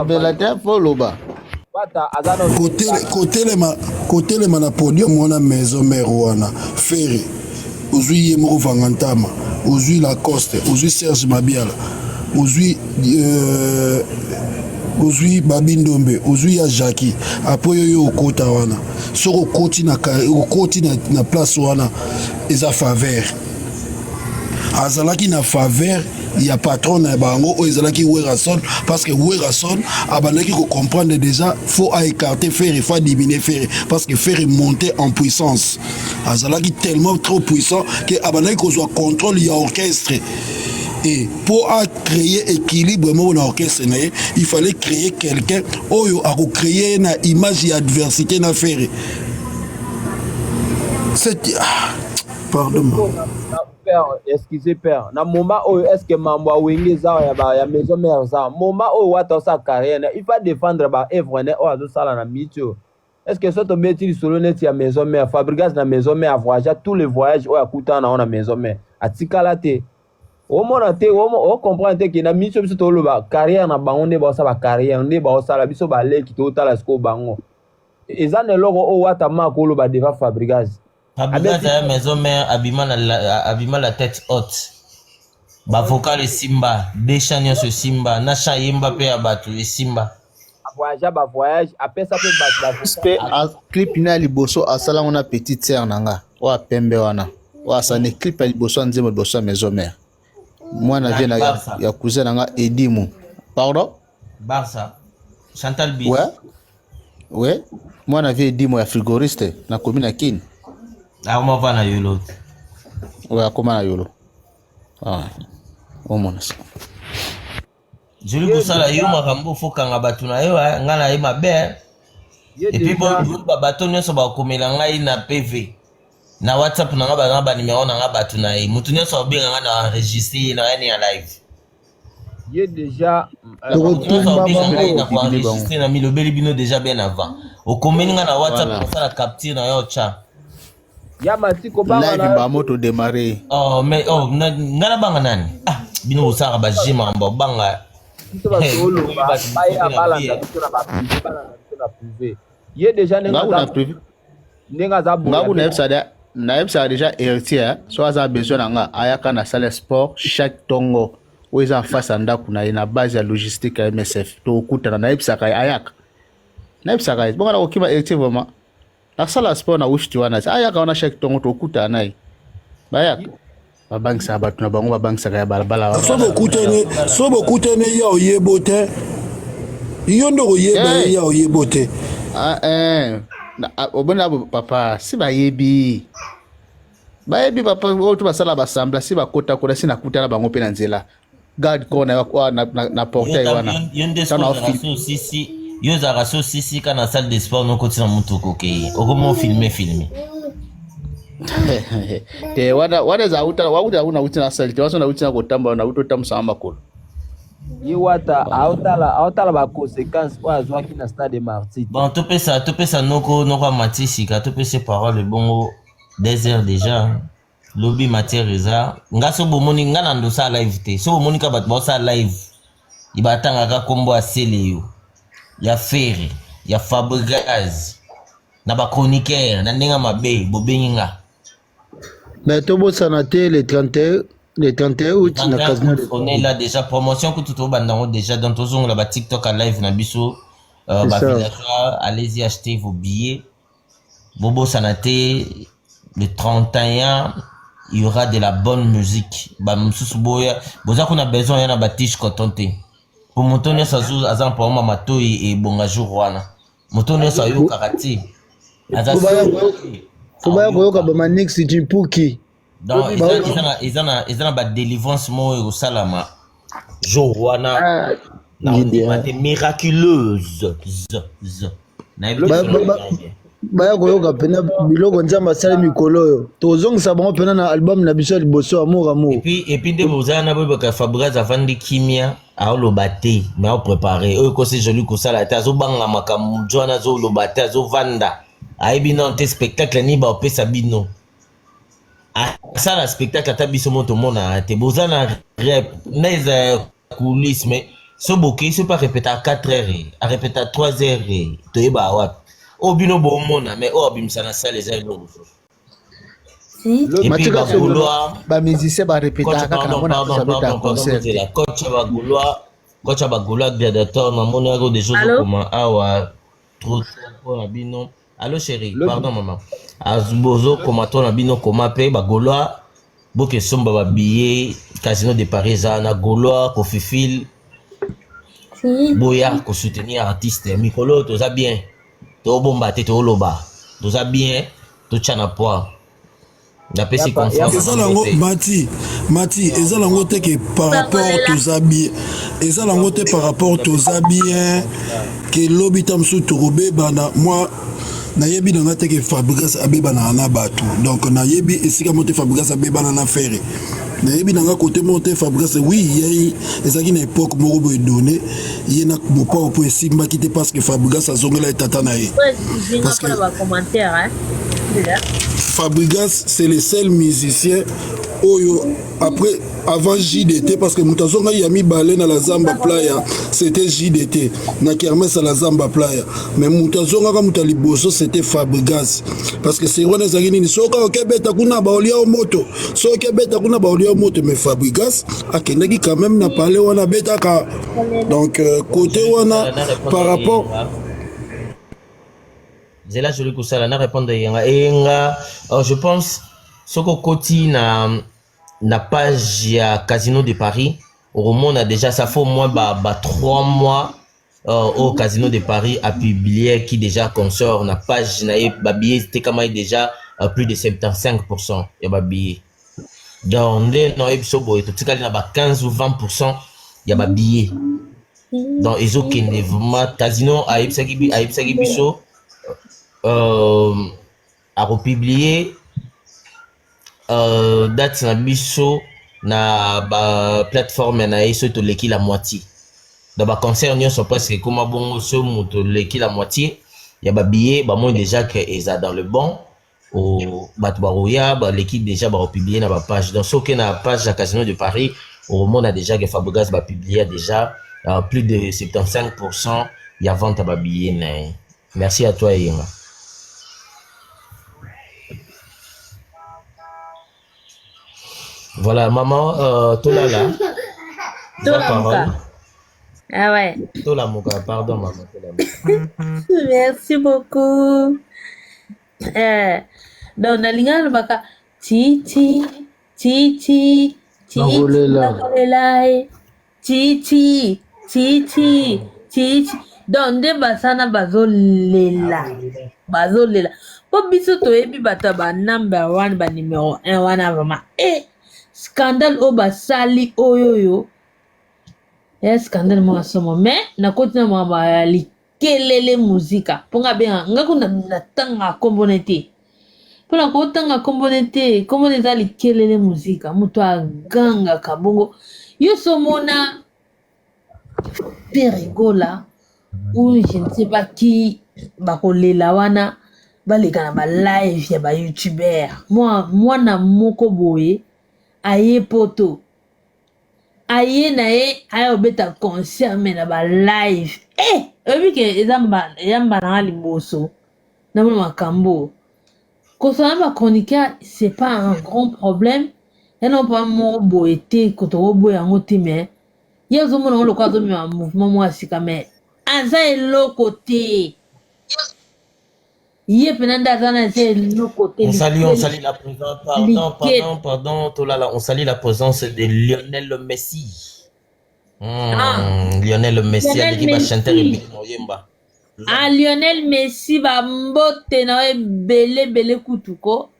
bela te fo loba côté le mana podium wana maison mère wana Ferré ozui Yemoro Vangantama ozui Lacoste ozui Serge Mabiala ozui Babindombe ozui ya Jackie apo yo okota wana soko okoti na place wana eza faveur azalaki na faveur ya patron na bango o ezalaki Werason parce que Werason abandaki ko comprendre déjà faut écarter faire et faut diminuer faire parce que faire monter en puissance azalaki tellement trop puissant que abandaki ko soit contrôle ya orchestre et pour créer équilibre dans l'orchestre il fallait créer quelqu'un oyo a créer na image et adversité na faire c'est pardon excusez père na moment oyo est-ce que mambo wenge za ya maison mère za moment oyo wata sa carrière il va défendre ba œuvre ne o azo sala na mito est-ce que ça to mettre solo net ya maison mère Fabregas na maison mère voyage tous les voyages oyo akuta na maison mère atikala te o mona te o comprendre te que na mito biso to loba carrière na bango ne ba sa ba carrière ne ba sala biso ba leki to tala sko bango ezane logo o wata makolo ba devant Fabregas Fabregas à la maison mère abima la tête haute. Ba vocal Simba, Deschanio ce Simba, Nacha Yemba pe abatu et Simba. Voyage après ça peut clip na liboso asala on a petite sœur nanga. Wa pembe wana. Wa sa ne clip liboso nzemo liboso maison mère. Moi na vient ya cousin nanga Edimu. Pardon? Barça. Chantal B. Ouais. Moi na vient Edimu ya frigoriste na commune à Kin. Comment va na yolo? Ouais, comment na yolo? Ah. Oh mon Dieu. Joli bosala yo makambo fokanga batu na yo ngana ye mabe. Et puis bon bato nyonso ba komela ngai na PV. Na WhatsApp na ngaba ba numéro na ngaba batu na ye. Mutu nyonso obenga nga na enregistrer na ya live. Ye déjà enregistrer na milobeli bino déjà bien avant. Okomeli nga na WhatsApp pour la capture na yo cha. Yamatiko banga live ba moto démarrer. Oh mais ngana banga nani? Ah bino usaka ba jima mbo banga. Ye déjà na déjà héritier so aza besoin nga ayaka na salle sport chaque tongo où ils en face anda kuna ina base ya logistique ya MSF to okutana na ebsaka ayaka na ebsaka bonga na okima héritier vraiment na salle sport na ushti wana ayaka wana chaque tongo to okutana nayi bayaka babangisa bato na bango babangisa ya balabala so bokutane ya oyebote yo ndo oyeba ya oyebote obona papa si bayebi papa oto basala basambla si bakota kola si nakutana bango pe na nzela garde ko na portail wana Yonde so sisi kana salle de sport no kotina mutu koke. Okomo filmer. te wana za uta una utina salle te wasona utina kotamba na utotamba sama makolo ye wata aotala ba conséquences po azwaki na stade Martyr. Bon, tu peux ça noko matisika, tu peux ces paroles bongo des heures déjà. Lobby matière eza. Nga so bomoni nga na ndo sa live te. So bomoni ka bat ba sa live. Ibatanga ka kombo asele yo. Ya Ferre, ya Fabregas. Na ba chroniqueur, na ndenga mabe, bobenga. Mais tobo sanate le 31 août na Casino. On est là déjà promotion que tout au bandango déjà dans tous on la TikTok à live na biso villageois, allez-y acheter vos billets. Bobo Sanate le 31 il y aura de la bonne musique. Ba msusu boya, boza qu'on a besoin yana batiche kotonte. Pour montonner sa zou azan pour mama to et bonga jour wana. Montonner sa yo karate. Fubaya koyoka ba manix Jipuki. Donc ils ont ba délivrance mo au salama. Jour wana na miraculeuse. Baya koyoka pena biloko nzamba sala mikolo yo. Tozongisa bango pena na album na biso liboso amour. Et puis de bozana boy ka Fabregas avandi kimia a lo baté mais au préparer. O ko c'est joli ko sala ta zo banga makamu jona zo lo baté zo vanda. Aibi non te spectacle ni ba opesa bino. Ça la spectacle ta biso moto mona te bozana rep neza coulisses mais ce bouquet c'est pas répéter à 4 heures à répéter à 3 heures to yeba wat. O bino bo mona mais o bimsa na salle les ailes no. Et puis ba musicien ba répéter à concert. Coach Bagoulois gladiateur na mona go des choses comme awa trop na bino. Allô chérie, pardon maman. Azubozo komato na bino komape ba Gaulois boke somba ba billet Casino de Paris na Gaulois ko fifil boya ko soutenir artiste mikolo to za bien to bomba te to loba to za bien to chana poa na pesi confiance ezalango mati ezalango te ke par rapport to bien ezalango te par rapport to bien ke lobi tamsu tourbe bana moi nayebi na ngate ke Fabregas abeba na bato donc nayebi esika monte Fabregas abeba na Ferre nayebi na côté monte Fabregas oui yei ezaki na époque moko boy donné yena mopa po esimba kite parce que Fabregas azongela etata na ye parce que commentaire hein Fabregas c'est le seul musicien oyo après avant JDT parce que Moutazonga yami balé na la Zamba Playa c'était JDT na kermesse à la Zamba Playa mais Moutazonga ka Moutaliboso c'était Fabregas parce que c'est rona zagini soka okebeta kuna baolia au moto soka okebeta kuna baolia au moto mais Fabregas akendaki quand même na parler wana beta ka donc côté wana par rapport c'est là je lui ça na répondre yenga je pense soko koti na page ya Casino de Paris au monde a déjà ça fait au moins 3 mois au Casino de Paris a publié qui déjà consort na page na babillet c'était comme déjà plus de 75% ya babillet donc no ebiso boy to tikali na 15 ou 20% ya babillet donc ezo kende vraiment Casino a ebisaki biso a republié date na biso na ba plateforme na yeso to leki la moitié dans ba concert nyonso presque comme bongo so moto leki la moitié ya ba billet ba moins déjà que eza dans le bon au batu baroya ba l'équipe déjà ba republier na ba page donc ce que na page de Casino de Paris au monde a déjà que Fabregas ba publier déjà plus de 75% ya vente à ba billet. Merci à toi Yenga. Voilà, maman, Tola là. Tola ah ouais. Tola Mouka, pardon maman. Merci beaucoup. Donc, nalinga lubaka titi donc nde basana bazolela po biso toyebi bato ba number 1 ba numéro 1 wana vraiment scandale o basali oyoyo ya scandale mo asomo mais na kotina mo ba likelele muzika ponga benga ngako na tanga kombonete pona ko tanga kombonete likelele muzika muto aganga kabongo yo somona perigola ou je ne sais pas qui bakolela wana baleka na ba live ya ba youtuber mwana moko boye aye poto aye na ye aye obeta concert me na ba live oyebi ke eza mbala nga liboso na mona makambo kosala ba chroniqueur c'est pas un grand problème yana pa moko boye te kotoko boye yango te me ye ozomona ngo lokwa azomema mouvement moko ya sika me aza eloko te ye pena nde aza na eza eloko te On salue la présence, pardon, Tolala, on salue la présence de Lionel Messi. Lionel Messi, à l'équipe chanteur et Moyemba. Lionel Messi ba mbote na bele kutuko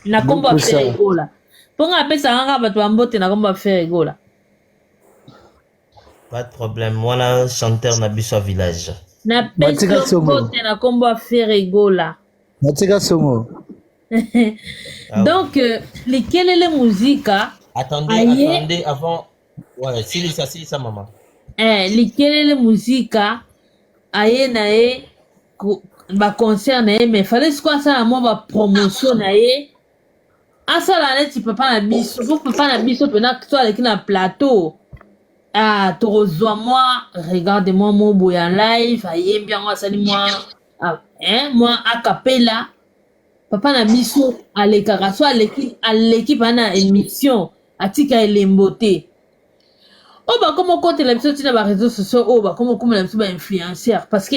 na kombo affaire egola ponga apesa ngaka bato ba mbote na kombo affaire egola pas de problème moi chanteur na biso village na pesa mbote na kombo affaire egola Matika songo donc likelele muzika attendez avant ouais c'est ça maman likelele muzika aye na ye ba concert na ye mais fallait quoi asala mo ba promotion na ye asala neti papa na biso po papa na biso pena to aleki na plateau torozwa moi regarde-moi mo boye en live ayembi yango asali moi moi acapella papa na biso alekaka so aleki pa na émission atika elembo te oyo bakoma okotela biso ntina baréseau sociaux oyo bakoma okomela biso bainfluenceur parce que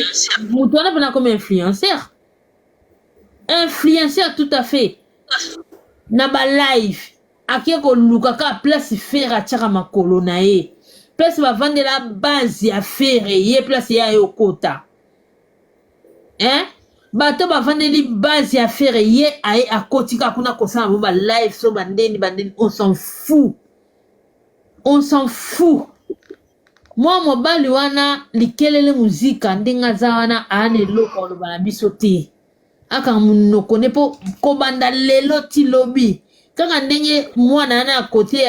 moto wana mpena koma influenceur tout à fait na balive akie koluka kaka place fere atiaka makolo na ye place bavandela base ya fere ye place ye aye okota bato bavandeli base ya fere ye aye akotika kuna kosala bo balive so bandeni on s'en fout mwa mobali wana likelele muzika ndenge aza wana aana eloko oloba na biso te aka monoko ne po kobanda lelo ti lobi kaka ndenge mwana wana ya kote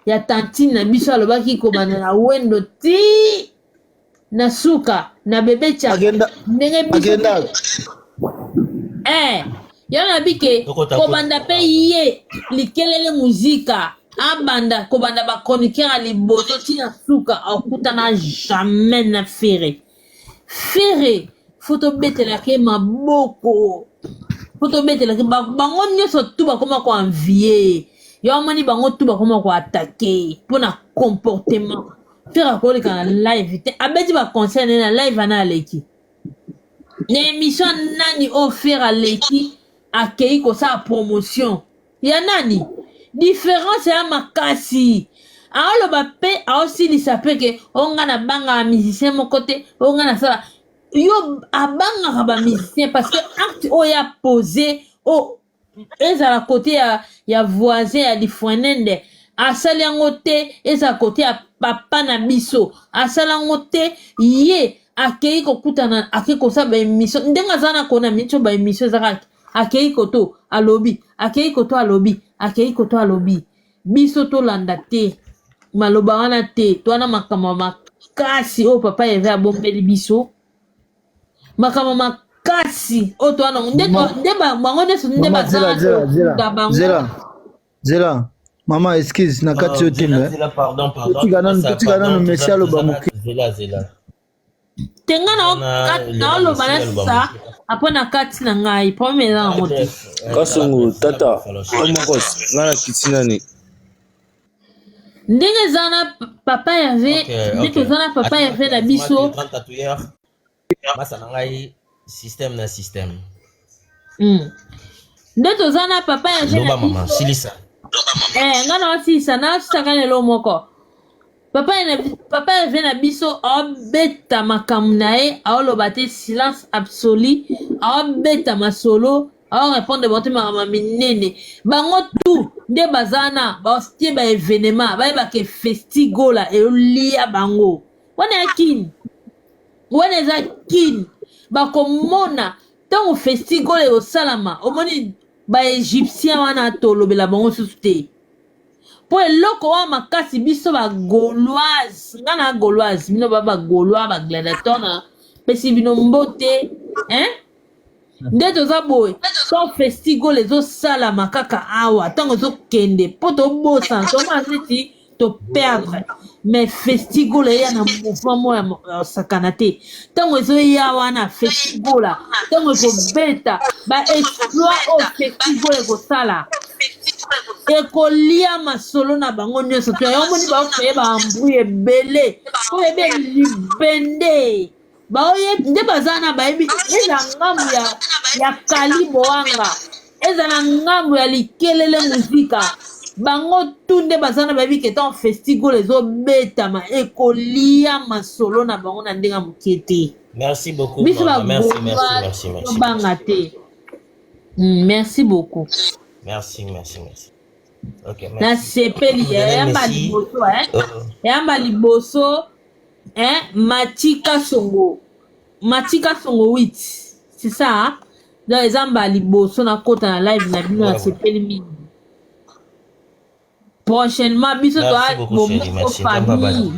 ya tantine na biso alobaki kobanda na wendo ti na suka na bebe cha ndenge biso yana bike kobanda pe ye likelele muzika abanda kobanda ba chroniqueur a liboso tina suka akutana jamais na fere foto betela ke maboko foto betela ke bango nyonso tu bakoma ko envier yo mani bango tu bakoma ko attaquer pona comportement fere akoleka na live te abeti ba concert na live ana aleki na émission nani o fere aleki akei ko sa promotion ya nani différence ya makasi aoloba pe aosilisa pe ke onga na banga musicien moko te onga na sala yo abangaka bamusicien parce que acte oyo ya posé ezala kote ya voisin ya lifwenende asali yango te ezala kote ya papa na biso asali yango te ye akei kokutana akei kosala baémission ndenge aza na kona mitio baémission ezaka akei koto alobi biso tolanda te maloba wana te twana makambo makasi oyo papa eve abombeli biso makambo makasi oyo twana nde bango nyonso nde bazela mama excuse na kati yo tembe totika nano mesi aloba moke tenga naoloba na sa apo na kati na ngai problème eza nango te kasongo tata omokos nga na kiti nani ndenge eza na papa yave ndenge eza na papa yave na biso masa na ngai système na système nde toza na papa yave na mama silisa nga na wasilisa nasaka lelo moko papa yave na biso aobeta makambo na ye aoloba te silence absolu aobeta masolo aorépondre bato makambo minene bango tu nde baza na batie baévénement bayebaka festigola eolia bango wana ya kini wana eza kini bakomona ntango festival eosalama omoni baegyptien wana tolobela bango susu te mpo eloko wana makasi biso bagauloise nga na gauloise bino bagaulois bagladiateur na pesi bino mbote nde toza boye to festival ezosalama kaka awa ntango ezokende mpo tobosa tomona neti toperdre mais festival eya na mouvement moko ya osakana te ntango ezoya wana festival ntango ekobeta baexploit oyo festival ekosala ekolia masolo na bango nyonso to yomoni baokoye baambui ebele po ebe libende baoye nde baza na bayebi eza ngambu ya kalibo wanga eza na ngambu ya likelele muzika bango tu nde baza na bayebi ke tan festival ezobetama ekolia masolo na bango na ndenge moke te. Merci beaucoup. Biso Merci. banga te. Merci beaucoup. Merci. Ok, merci. Na sepeli yamba liboso yamba liboso Matika Songo 8 c'est ça hein? Donc ezamba liboso na kota na live na bino na sepeli mingi prochainement biso to a famille